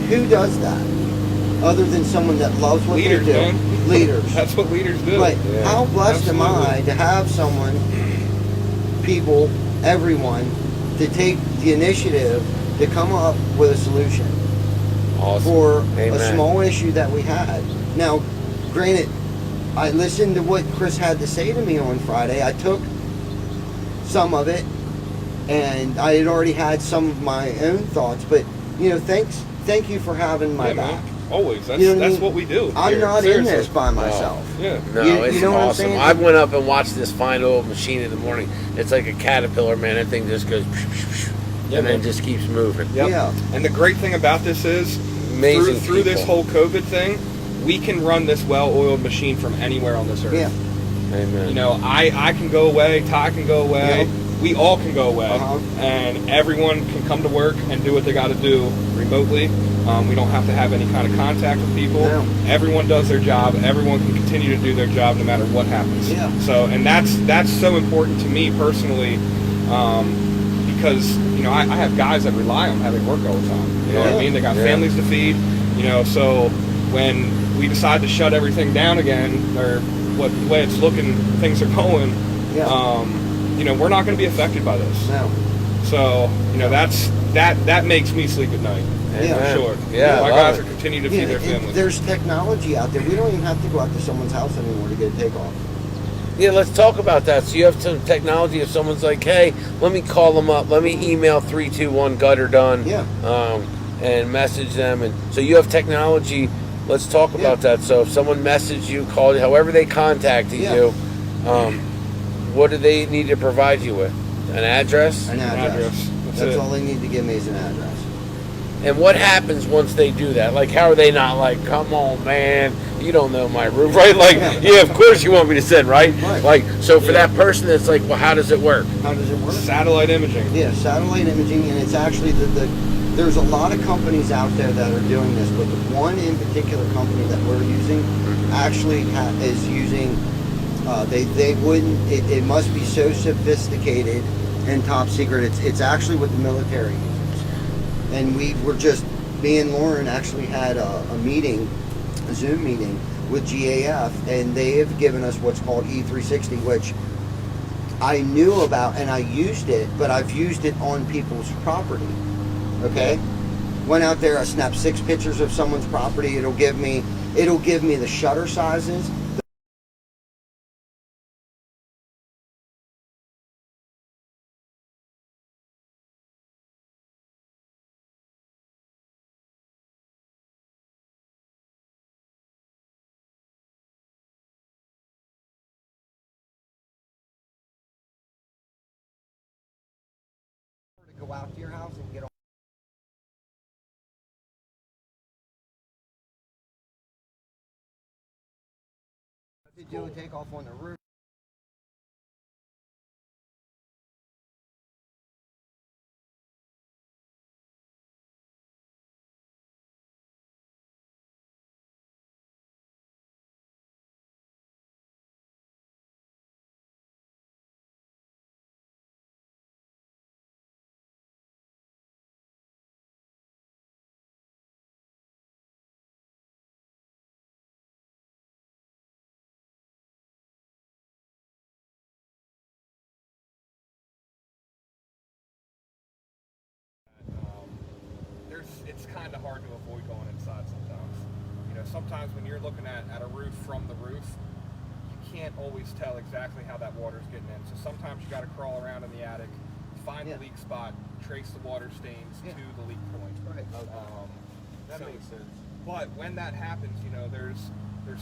Who does that other than someone that loves what Leaders, they do? man. Leaders. That's what leaders do. But Yeah, how blessed absolutely. am I to have someone, people, everyone, to take the initiative to come up with a solution Awesome. for Amen. a small issue that we had. Now, granted, I listened to what Chris had to say to me on Friday. I took some of it, and I had already had some of my own thoughts. But you know, thank you for having my back. Man. Always. That's, You know what I that's mean? what we do. I'm here. not Seriously. in this by myself. Yeah. No, You it's know what I'm awesome. saying? I went up and watched this fine old machine in the morning. It's like a caterpillar, man. That thing just goes Yeah, and then man. just keeps moving. Yep. Yeah. And the great thing about this is, Amazing through this people. whole COVID thing, we can run this well-oiled machine from anywhere on this earth. Yeah. Amen. You know, I can go away, Ty can go away, Yep. we all can go away, Uh-huh. and everyone can come to work and do what they got to do remotely. We don't have to have any kind of contact with people. No. Everyone does their job. Everyone can continue to do their job no matter what happens. Yeah. So, and that's so important to me personally, because you know I have guys that rely on having work all the time. You know what I Yeah. mean? They got Yeah. families to feed. You know, so when we decide to shut everything down again, or what the way it's looking, things are going. Yeah. You know, we're not going to be affected by this. No. So, you know, that makes me sleep at night. Yeah. For sure. Yeah, My I guys love are it. continuing to feed their and families. there's technology out there. We don't even have to go out to someone's house anymore to get a takeoff. Yeah, let's talk about that. So you have some technology. If someone's like, "Hey, let me call them up. Let me email 321 gutter done." Yeah. And message them. And so you have technology. Let's talk about that. So if someone messaged you, called you, however they contacted Yeah. you, what do they need to provide you with? An address? An address. That's it. all they need to give me is an address. And what happens once they do that? Like, how are they not like, come on, man, you don't know my roof, right? Like, yeah, of course you want me to send, right? Right. Like, so for that person that's like, well, how does it work? How does it work? Satellite imaging. Yeah, satellite imaging, and it's actually there's a lot of companies out there that are doing this, but the one in particular company that we're using actually is using. They wouldn't. It must be so sophisticated and top secret. It's actually what the military uses, and we were just me and Lauren actually had a meeting, a Zoom meeting with GAF, and they have given us what's called E360, which I knew about and I used it, but I've used it on people's property. Okay, went out there, I snapped 6 pictures of someone's property. It'll give me the shutter sizes, to go out to your house and get on to do a takeoff on the roof. it's kind of hard to avoid going inside sometimes. You know, sometimes when you're looking at a roof from the roof, you can't always tell exactly how that water's getting in. So sometimes you got to crawl around in the attic, find the leak spot, trace the water stains to the leak point. Right. That makes sense. But when that happens, you know, there's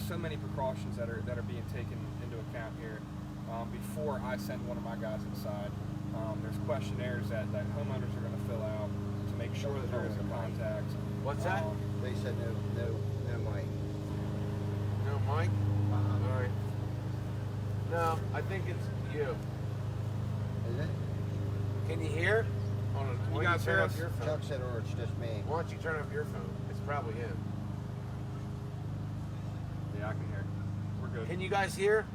so many precautions that are being taken into account here. Before I send one of my guys inside, there's questionnaires that homeowners are going to fill out to make sure that there is a contact. What's that? They said no mic. No mic? All right. No, I think it's you. Is it? Can you hear? Hold on. Why don't guys turn hear up us? your phone? Chuck said, or it's just me. Why don't you turn up your phone? It's probably him. Yeah, I can hear. We're good. Can you guys hear?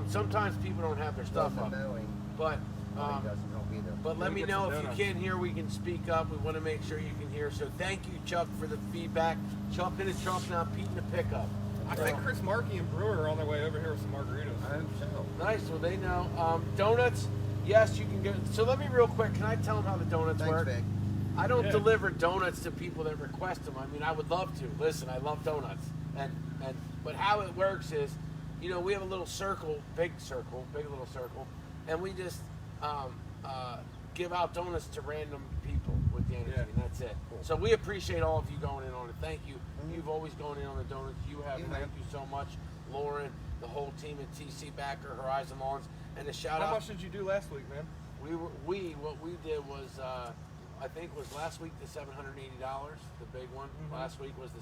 Sometimes people don't have their stuff up, but doesn't help either. but let Let me me get know some if you donuts. can't hear. We can speak up. We want to make sure you can hear. So thank you, Chuck, for the feedback. Chuck in the truck now, Pete in the pickup. I think Chris Markey and Brewer are on their way over here with some margaritas. I hope so. Nice. Well, they know. Donuts. Yes, you can get. So let me real quick. Can I tell them how the donuts Thanks, work? Vic. I don't Yeah. deliver donuts to people that request them. I mean, I would love to. Listen, I love donuts, but how it works is, you know, we have a little circle, big little circle, and we just give out donuts to random people with the energy, and that's it. So we appreciate all of you going in on it. Thank you. You've always gone in on the donuts. You have. Thank you so much, Lauren, the whole team at TC Backer, Horizon Lawns, and a shout How out. much did you do last week, man? What we did was I think was last week the $780, the big one. Last week was the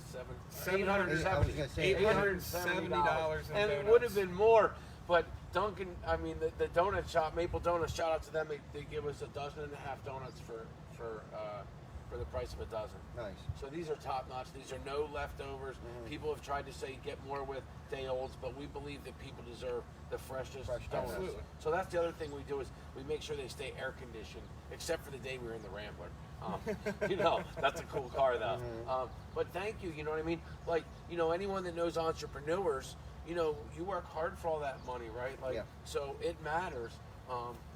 $870. I was gonna say $870 in and it donuts. would have been more, but Dunkin', I mean the donut shop, Maple Donuts, shout out to them. They give us 1.5 donuts for the price of a dozen. Nice. So these are top notch. These are no leftovers. People have tried to say get more with day olds, but we believe that people deserve the freshest donuts. Absolutely. So that's the other thing we do is we make sure they stay air conditioned, except for the day we were in the Rambler. You know, that's a cool car though. But thank you. You know what I mean? Like, you know, anyone that knows entrepreneurs, you know, you work hard for all that money, right? Like, so it matters.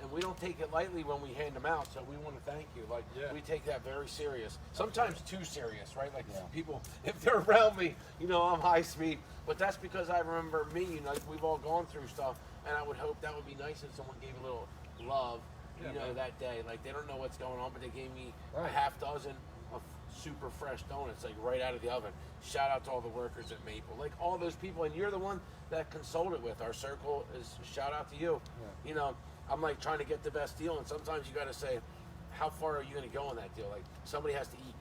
And we don't take it lightly when we hand them out, so we want to thank you. Like, we take that very serious. Sometimes too serious, right? Like, people, if they're around me, you know, I'm high speed. But that's because I remember me, you know, like, we've all gone through stuff, and I would hope that would be nice if someone gave a little love, you know, that day. Like, they don't know what's going on, but they gave me a half dozen of super fresh donuts, like right out of the oven. Shout out to all the workers at Maple, like all those people, and you're the one that consulted with our circle. Is shout out to you. You know, I'm like trying to get the best deal, and sometimes you got to say, how far are you going to go on that deal? Like somebody has to eat.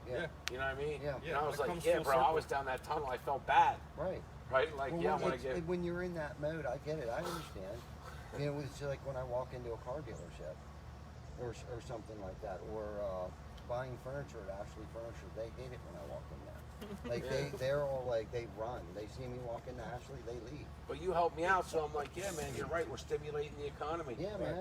Yeah. You know what I mean? Yeah. And I was It like, comes yeah, full bro, I circle. was down that tunnel. I felt bad. Right. Right? Like, Well, yeah, I want to get. when you're in that mode, I get it. I understand. You know, it's like when I walk into a car dealership or something like that, or buying furniture at Ashley Furniture. They hate it when I walk in there. Like they're all like, they run. They see me walk into Ashley, they leave. But you helped me out, so I'm like, yeah, man, you're right. We're stimulating the economy. Yeah, man.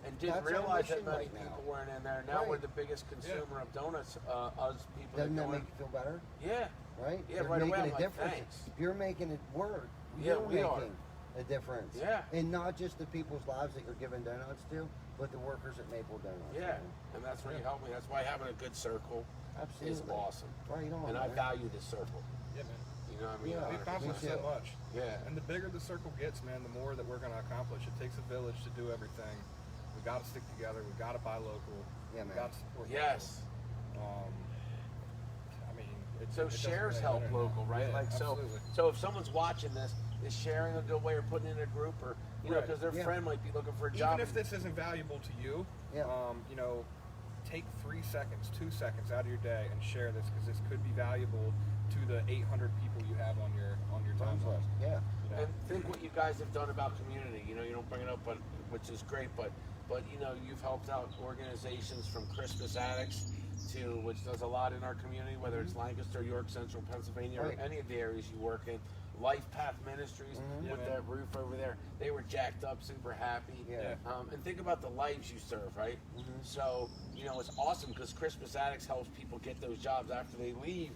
And didn't That's our realize that mission many right now. people weren't in there. Now Right. we're the biggest consumer of donuts. Us people. Doesn't that that go make in. you feel better? Yeah. Right? Yeah, You're right away, making I'm a like, difference. thanks. You're making it work. Yeah, You're we are. making a difference. Yeah. And not just the people's lives that you're giving donuts to, but the workers at Maple Donuts. Yeah, man. and that's where you help me. That's why having a good circle is Absolutely. awesome. Right on, And I man. value this circle. Yeah, man. You know what I mean? Yeah. We accomplish Me so too. much. Yeah. And the bigger the circle gets, man, the more that we're going to accomplish. It takes a village to do everything. We got to stick together. We got to buy local. Yeah, We man. got to support Yes. local. I mean, So it doesn't shares really help matter. local, right? Yeah, like absolutely. so if someone's watching this, is sharing a good way or putting it in a group, or you know, Right. because their Yeah. friend might be looking for a job. Even if this isn't valuable to you, you know, take 3 seconds, 2 seconds out of your day and share this, because this could be valuable to the 800 people you have on your Times timeline. less. Yeah. You know? And think what you guys have done about community. You know, you don't bring it up, but which is great. But you know, you've helped out organizations from Christmas Addicts to which does a lot in our community, whether it's Lancaster, York, Central Pennsylvania, Right. or any of the areas you work in. Life Path Ministries Yeah, with man. that roof over there, they were jacked up, super happy. Yeah. And think about the lives you serve, right? So you know, it's awesome because Christmas Addicts helps people get those jobs after they leave.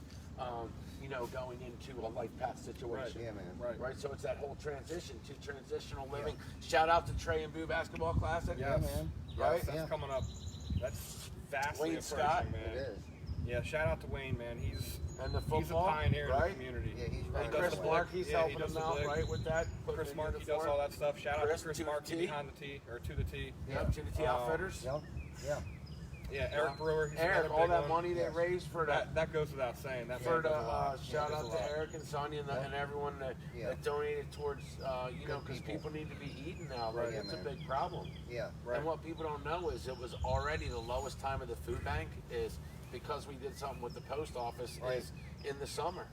You know, going into a life path situation. Yeah, man. Right. So it's that whole transition to transitional living. Shout out to Trey and Boo Basketball Classic. Yes. Yeah, man. Yes, Right? that's Yeah. coming up. That's vastly Wayne approaching, Scott. man. It is. Yeah, shout out to Wayne, man. He's And the he's a football, pioneer in right? the community. Yeah, he's And running does Chris the the Mark, blick. he's Yeah, he helping does him the out, blick. right, with that. putting Chris in Mark, he uniform. does all that stuff. Shout out Chris, to Chris to the Markey T. behind the T, or to the T. Yeah, to the T Outfitters. Yep. Yeah. Yeah, Eric Brewer. He's Eric, another all big that one. money they Yes. raised for That goes without saying. That for man the does a lot. shout Does out a to lot. Eric and Sonia and everyone that, Yeah. that donated towards because people. people need to be eating now. Right. Like, Yeah, it's a man. big problem. Yeah. Right. And what people don't know is it was already the lowest time of the food bank is because we did something with the post office Right. is in the summer.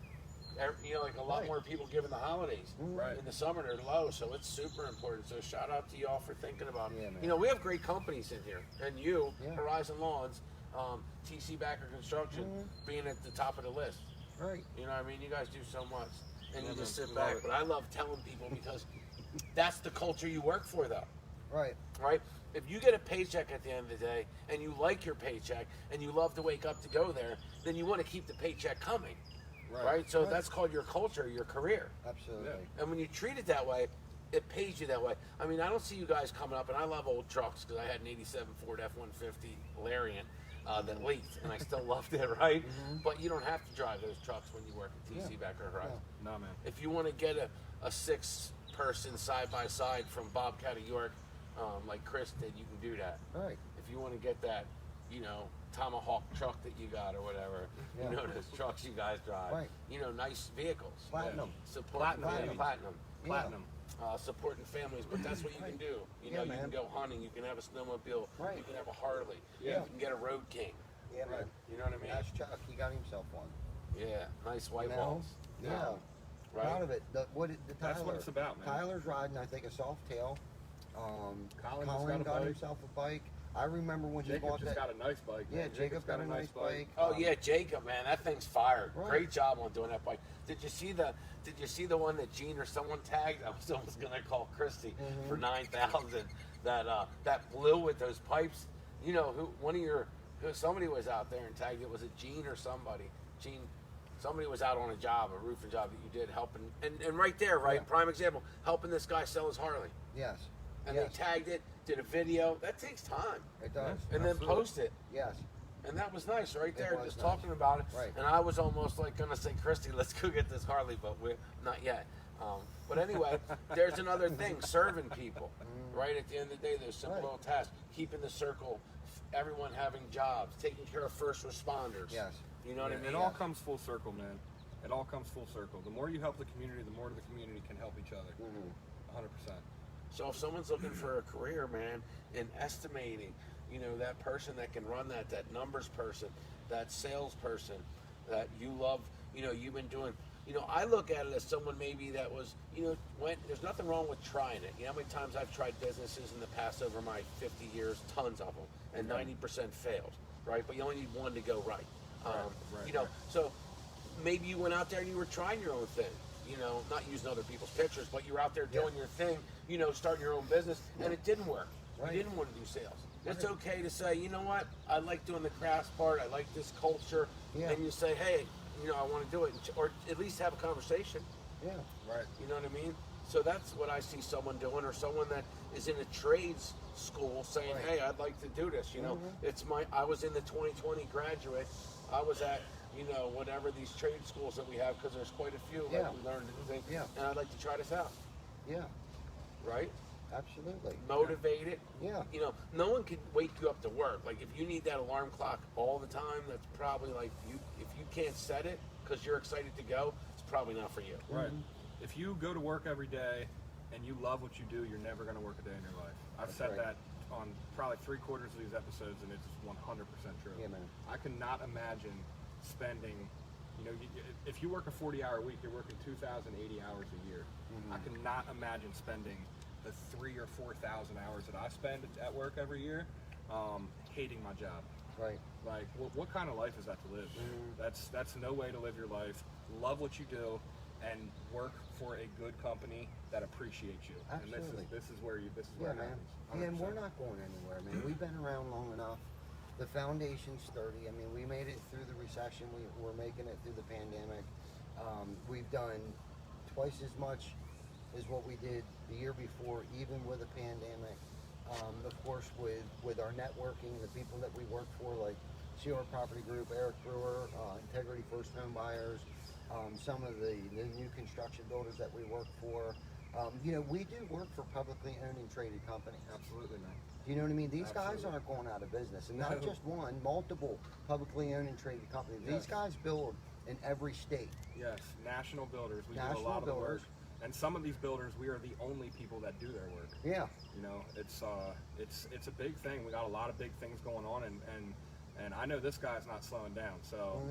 Like a lot Right. more people given the holidays. Right. In the summer they're low, so it's super important. So shout out to y'all for thinking about it. Yeah, man. We have great companies in here, and you, Yeah. Horizon Lawns, TC Backer Construction, being at the top of the list. Right. You know what I mean? You guys do so much, and Yeah, you just man. sit Love back. it. But I love telling people because that's the culture you work for, though. Right. Right? If you get a paycheck at the end of the day and you like your paycheck and you love to wake up to go there, then you want to keep the paycheck coming. Right? So Right. that's called your culture, your career. Absolutely. And when you treat it that way, it pays you that way. I mean, I don't see you guys coming up, and I love old trucks because I had an '87 Ford F-150 Lariat that leaked, and I still loved it, right? But you don't have to drive those trucks when you work at TC Yeah. Backer Horizon. No, man. If you want to get a six-person side-by-side from Bobcat of York, like Chris did, you can do that. Right. If you want to get that, Tomahawk truck that you got or whatever, Yeah. those trucks you guys drive, Right. Nice vehicles. Platinum. Supporting Platinum. platinum. Yeah. Platinum. Supporting families, but that's what you can do. You Yeah, know, you man. can go hunting, you can have a snowmobile, Right. you can have a Harley, Yeah. you can get a Road King. Yeah, man. You know what I mean? Ask Chuck. He got himself one. Yeah, nice white You know? walls. Yeah. Right? Proud of it. The Tyler. That's what it's about, man. Tyler's riding, I think, a soft tail. Colin just Colin got a got bike. himself a bike. I remember when he Jacob bought just that. got a nice bike. Yeah, man. Jacob's got a nice bike. Oh yeah, Jacob, man, that thing's fired. Right. Great job on doing that bike. Did you see the one that Gene or someone tagged? I was almost gonna call Christy for 9,000. That blew with those pipes. Somebody was out there and tagged it. Was it Gene or somebody? Somebody was out on a job, a roofing job that you did helping, and right there, right, Yeah. prime example, helping this guy sell his Harley. Yes. And yes. they tagged it, did a video. That takes time. It does. And then Absolutely. post it. Yes. And that was nice right there, was just nice. talking about it. Right. And I was almost like going to say, Christy, let's go get this Harley, but we're not yet. But anyway, there's another thing, serving people, right? At the end of the day, there's simple Right. little tasks. Keeping the circle, everyone having jobs, taking care of first responders. Yes. You know what I mean? It all comes full circle, man. It all comes full circle. The more you help the community, the more the community can help each other. 100%. So if someone's looking for a career, man, in estimating, that person that can run that numbers person, that salesperson that you love, you've been doing, I look at it as someone maybe that was, there's nothing wrong with trying it. You know how many times I've tried businesses in the past over my 50 years, tons of them, and 90% failed, right? But you only need one to go right. Right. So maybe you went out there and you were trying your own thing. Not using other people's pictures, but you're out there doing your thing, starting your own business, and it didn't work. Right. You didn't want to do sales. It's okay to say, you know what, I like doing the crafts part, I like this culture, Yeah. and you say, hey, I want to do it, or at least have a conversation. Yeah. Right. You know what I mean? So that's what I see someone doing, or someone that is in a trades school saying, Right. hey, I'd like to do this. I was in the 2020 graduate. I was at, whatever these trade schools that we have, because there's quite a few Yeah. that we learned things. Yeah. And I'd like to try this out, Yeah. right? Absolutely. Motivate it. Yeah. No one can wake you up to work. Like if you need that alarm clock all the time, that's probably like if you can't set it because you're excited to go, it's probably not for you. Right. If you go to work every day and you love what you do, you're never going to work a day in your life. I've That's said right. that on probably 3/4 of these episodes, and it's 100% true. Yeah, man. I cannot imagine spending, if you work a 40-hour week, you're working 2,080 hours a year. I cannot imagine spending the 3,000 or 4,000 hours that I spend at work every year hating my job. Right. Like, what kind of life is that to live? That's no way to live your life. Love what you do, and work for a good company that appreciates you. Absolutely. And this is where Yeah, it man. happens. And we're 100%. not going anywhere, man. We've been around long enough. The foundation's sturdy. I mean, we made it through the recession. We're making it through the pandemic. We've done twice as much as what we did the year before, even with a pandemic. Of course, with our networking, the people that we work for, like CR Property Group, Eric Brewer, Integrity First Home Buyers, some of the new construction builders that we work for. You know, we do work for publicly owned and traded companies. Absolutely, man. Do you know what I mean? These guys Absolutely. aren't going out of business, and not No. just one, multiple publicly owned and traded companies. Yes. These guys build in every state. Yes, national builders. We do National a lot of the builders. work, and some of these builders, we are the only people that do their work. Yeah. You know, it's a big thing. We got a lot of big things going on, and I know this guy's not slowing down. So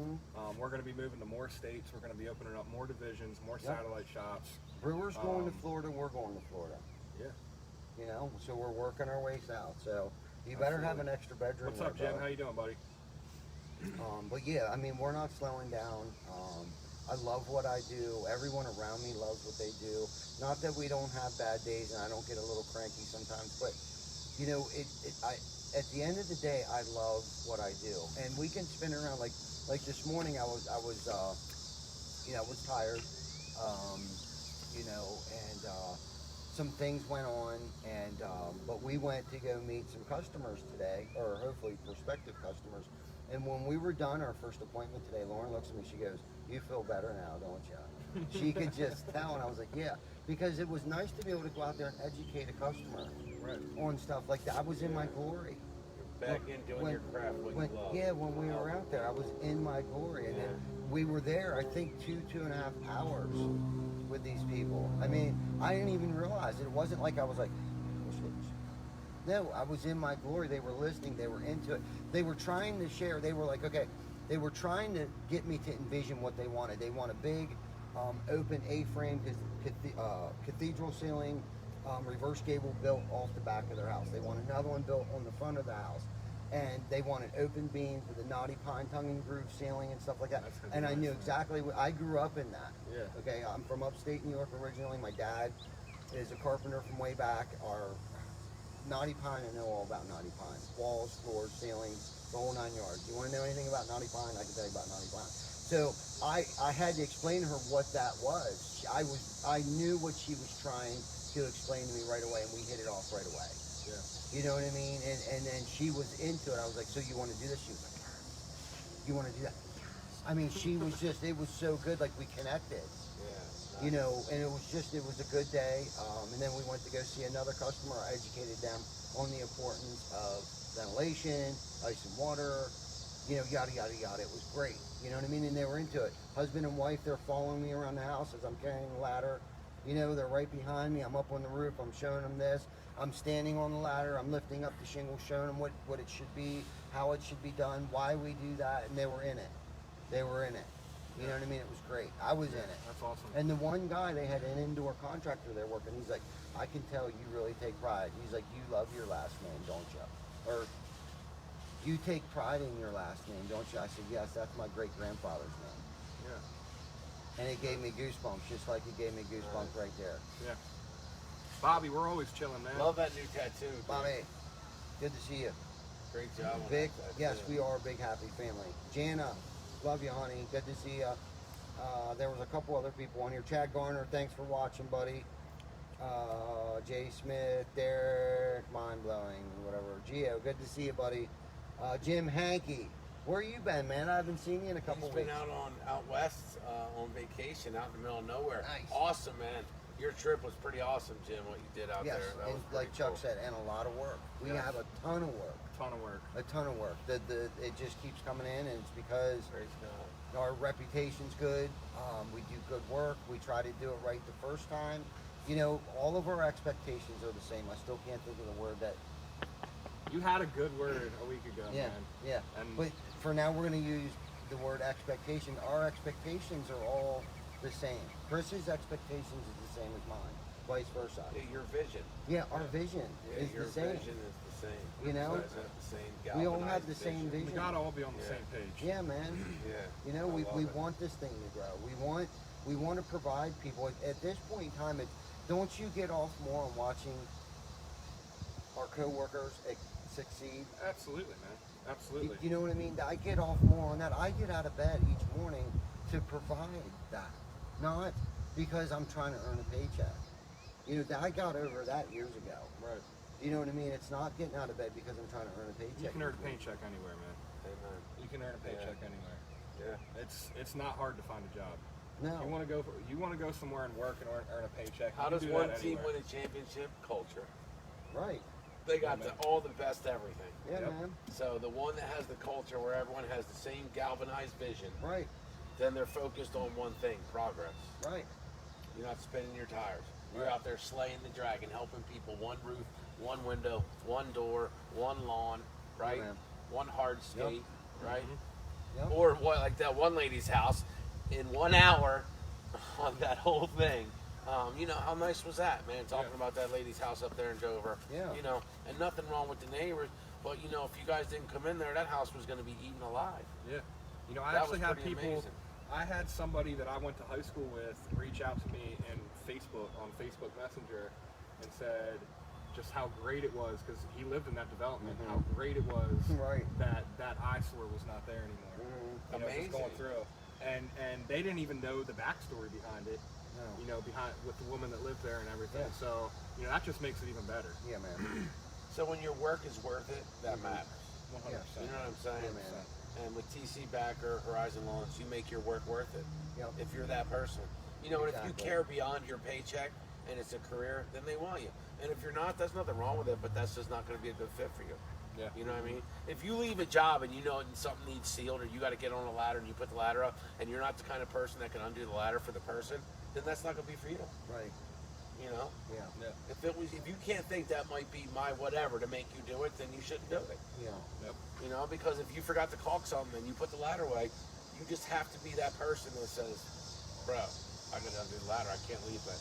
we're going to be moving to more states. We're going to be opening up more divisions, more satellite shops. Brewer's going to Florida. We're going to Florida. Yeah. You know, so we're working our way south. So you better have an extra bedroom. What's up, there, Jim? bro. How you doing, buddy? But yeah, I mean, we're not slowing down. I love what I do. Everyone around me loves what they do. Not that we don't have bad days and I don't get a little cranky sometimes, but you know, at the end of the day, I love what I do. And we can spin around like this morning. I was you know, I was tired, you know, and some things went on, and but we went to go meet some customers today, or hopefully prospective customers. And when we were done our first appointment today, Lauren looks at me, she goes, "You feel better now, don't you?" She could just tell, and I was like, "Yeah," because it was nice to be able to go out there and educate a customer on stuff like that. I was in my glory. Back in doing your craft, what you love. Yeah, when we were out there, I was in my glory, and then we were there, I think, 2.5 hours with these people. I mean, I didn't even realize it. It wasn't like I was like, no, I was in my glory. They were listening. They were into it. They were trying to share. They were like, okay, they were trying to get me to envision what they wanted. They want a big, open A-frame cathedral ceiling, reverse gable built off the back of their house. They want another one built on the front of the house. And they wanted open beams with a knotty pine tongue and groove ceiling and stuff like that. And I knew exactly what, I grew up in that. Yeah. Okay, I'm from upstate New York originally. My dad is a carpenter from way back. Our knotty pine, I know all about knotty pine. Walls, floors, ceilings, the whole 9 yards. You want to know anything about knotty pine? I can tell you about knotty pine. So I had to explain to her what that was. I knew what she was trying to explain to me right away, and we hit it off right away. Yeah. You know what I mean? And then she was into it. I was like, "So you want to do this?" She was like, "Yes." "You want to do that?" "Yes." I mean, she was just, it was so good, like we connected. Yeah. You know, and it was a good day. And then we went to go see another customer. I educated them on the importance of ventilation, ice and water, you know, yada, yada, yada. It was great. You know what I mean? And they were into it. Husband and wife, they're following me around the house as I'm carrying the ladder. You know, they're right behind me. I'm up on the roof. I'm showing them this. I'm standing on the ladder. I'm lifting up the shingle, showing them what it should be, how it should be done, why we do that. And they were in it. They were in it. You know what I mean? It was great. I was in it. That's awesome. And the one guy, they had an indoor contractor there working. He's like, "I can tell you really take pride." He's like, "You love your last name, don't you?" Or, "You take pride in your last name, don't you?" I said, "Yes, that's my great-grandfather's name." Yeah. And it gave me goosebumps, just like it gave me goosebumps right there. Yeah. Bobby, we're always chilling, man. Love that new tattoo. dude. Bobby, good to see you. Great job. on Big, that tattoo. yes, we are a big, happy family. Jana, love you, honey. Good to see you. There was a couple other people on here. Chad Garner, thanks for watching, buddy. Jay Smith, Derek, mind-blowing, whatever. Gio, good to see you, buddy. Jim Hankey, where you been, man? I haven't seen you in a couple He's weeks. been out west on vacation, out in the middle of nowhere. Nice. Awesome, man. Your trip was pretty awesome, Jim. What you did out Yes, there. That and was like pretty Chuck cool. said, and a lot of work. We Yes. have a ton of work. Ton of work. A ton of work. It just keeps coming in, and it's because Praise God. our reputation's good. We do good work. We try to do it right the first time. You know, all of our expectations are the same. I still can't think of the word that. You had a good word a week ago, Yeah, man. yeah. And But for now, we're going to use the word expectation. Our expectations are all the same. Chris's expectations is the same as mine. Vice versa. Yeah, your vision. Yeah, our vision Yeah, is your the same. vision is the same. You know? You guys have the same We all have galvanized the same we vision. gotta all be on the Yeah. same page. Yeah, man. Yeah. You know, I we love it. want this thing to grow. We want to provide people. At this point in time, don't you get off more on watching our coworkers succeed? Absolutely, man. Absolutely. You know what I mean? I get off more on that. I get out of bed each morning to provide that, not because I'm trying to earn a paycheck. You know, I got over that years ago. Right. You know what I mean? It's not getting out of bed because I'm trying to earn a paycheck. You can earn a paycheck anywhere, man. Amen. You can earn a paycheck anywhere. Yeah. It's not hard to find a job. No. You want to go somewhere and work and earn a paycheck. How you can does do one that team anywhere. win a championship? Culture. Right. They got Yeah, man. all the best everything. Yeah, Yep. man. So the one that has the culture where everyone has the same galvanized vision, Right. then they're focused on one thing, progress. Right. You're not spinning your tires. You're Right. out there slaying the dragon, helping people one roof, one window, one door, one lawn, right? man. One hard skate, right? Yep. Or what, like that one lady's house, in 1 hour on that whole thing. You know, how nice was that, man? Talking Yeah. about that lady's house up there in Dover. Yeah. You know, and nothing wrong with the neighbors, but you know, if you guys didn't come in there, that house was going to be eaten alive. Yeah. You know, I That actually was had pretty people. amazing. I had somebody that I went to high school with reach out to me in Facebook on Facebook Messenger and said just how great it was because he lived in that development. How great it was Right. that eyesore was not there anymore. You know, just going Amazing. through, and they didn't even know the backstory behind it. No. You know, behind with the woman that lived there and everything. Yeah. So you know that just makes it even better. Yeah, man. So when your work is worth it, that matters. 100%. You know what I'm saying? Yeah, man. And with TC Backer, Horizon Lawns, you make your work worth it. Yep. If you're that person. You know, and if you Exactly. care beyond your paycheck and it's a career, then they want you. And if you're not, there's nothing wrong with it, but that's just not going to be a good fit for you. Yeah. You know what I mean? If you leave a job and you know something needs sealed or you got to get on a ladder and you put the ladder up and you're not the kind of person that can undo the ladder for the person, then that's not going to be for you. Right. You know? Yeah. Yeah. If you can't think that might be my whatever to make you do it, then you shouldn't do it. Yeah. Yep. You know, because if you forgot to caulk something and you put the ladder away, you just have to be that person that says, bro, I gotta undo the ladder, I can't leave that.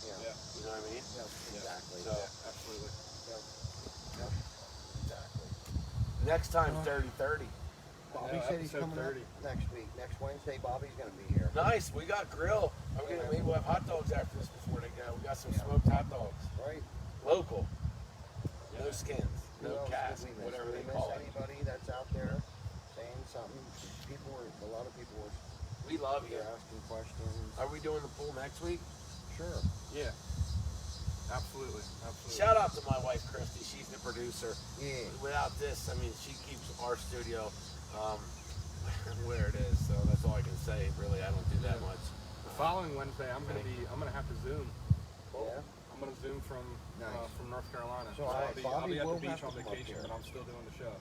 Yeah. Yeah. You know what I mean? Yep. Exactly. So, Absolutely. Yep. Yep. Exactly. next time, 30-30. Bobby know, said he's episode coming 30. up next week. Next Wednesday, Bobby's going to be here. Nice, we got grill. Maybe we'll have hot dogs after this before they go. We got some smoked hot dogs. Right. Local. No skins, Who no else did cast, we miss? whatever Did they we call miss it. anybody that's out there saying something? A lot of people were We love you. asking questions. Are we doing the pool next week? Sure. Yeah. Absolutely. Absolutely. Shout out to my wife, Christy. She's the producer. Yeah. Without this, I mean, she keeps our studio where it is. So that's all I can say. Really, I don't do that much. The following Wednesday, I'm gonna have to Zoom. Yeah. I'm gonna Zoom from Nice. North Carolina. So, I'll be Bobby at will the beach have on to come up vacation, here. but I'm still doing the show.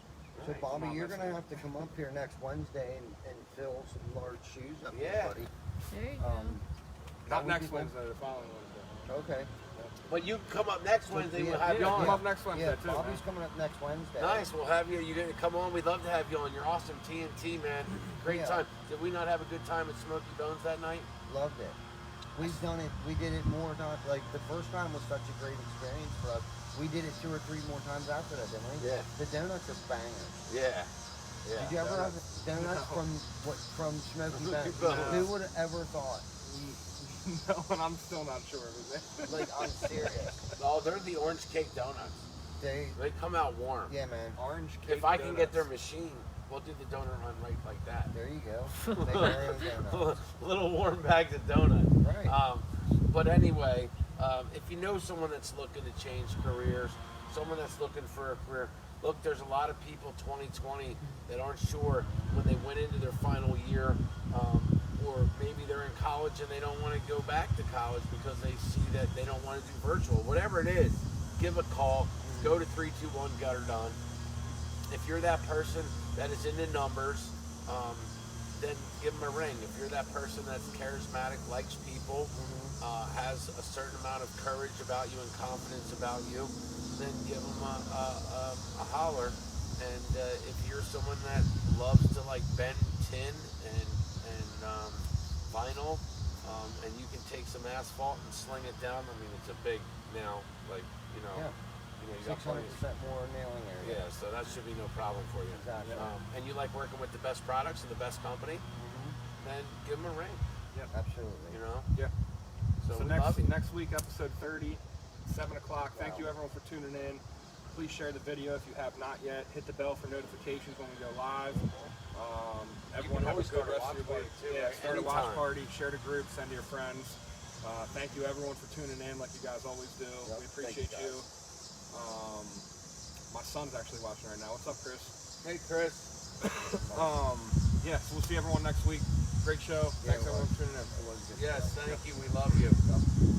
So, Nice. Bobby, Not you're going to missing have to come up here next Wednesday and fill some large shoes up Yeah. here, buddy. There you go. Not would next be- Wednesday, the following Wednesday. Okay. But you come up next Wednesday. We'll Yeah, have you Yeah, on. come up next Wednesday Yeah, too. Bobby's man. coming up next Wednesday. Nice. We'll have you. You're going to come on. We'd love to have you on. You're awesome. TNT, man. Great Yeah. time. Did we not have a good time at Smoky Bones that night? Loved it. We've done it. We did it more times. Like the first time was such a great experience for us. We did it 2 or 3 more times after that, didn't we? Yeah. The donuts are bangers. Yeah. Yeah. Did you ever have donuts from Smoky Bones? Bones. Who would have ever thought? No, and I'm still not sure of it. Like I'm serious. Oh, they're the orange cake donuts. They, They come out warm. yeah, man. Orange cake. If I can get their donuts. machine, we'll do the donut run right like that. There you go. Make our own donuts. Little warm bags of donuts. Right. But anyway, if you know someone that's looking to change careers, someone that's looking for a career, look, there's a lot of people 2020 that aren't sure when they went into their final year, or maybe they're in college and they don't want to go back to college because they see that they don't want to do virtual. Whatever it is, give a call. Go to 321 Gutter Done. If you're that person that is into numbers, then give them a ring. If you're that person that's charismatic, likes people, has a certain amount of courage about you and confidence about you, then give them a holler. And if you're someone that loves to like bend tin and vinyl, and you can take some asphalt and sling it down. I mean, it's a big now, like you know, Yeah. you got plenty. 600% more nailing area. Yeah, so that should be no problem for you. Exactly. And you like working with the best products and the best company, then give them a ring. Absolutely. You know. Yeah. So, So we love you. next week, episode 30, 7 o'clock. Thank Wow. you everyone for tuning in. Please share the video if you have not yet. Hit the bell for notifications when we go live. Everyone can have a always good start a rest watch of your party, week. too, Yeah, right? start a watch Anytime. party, share the group, send to your friends. Thank you everyone for tuning in like you guys always do. Yep, We thank appreciate you, you. My son's actually watching right now. What's up, Chris? Hey, Chris. Yeah, so we'll see everyone next week. Great show. Yeah, Thanks it everyone was. for tuning in. It was good Yes, stuff. thank you. We love you.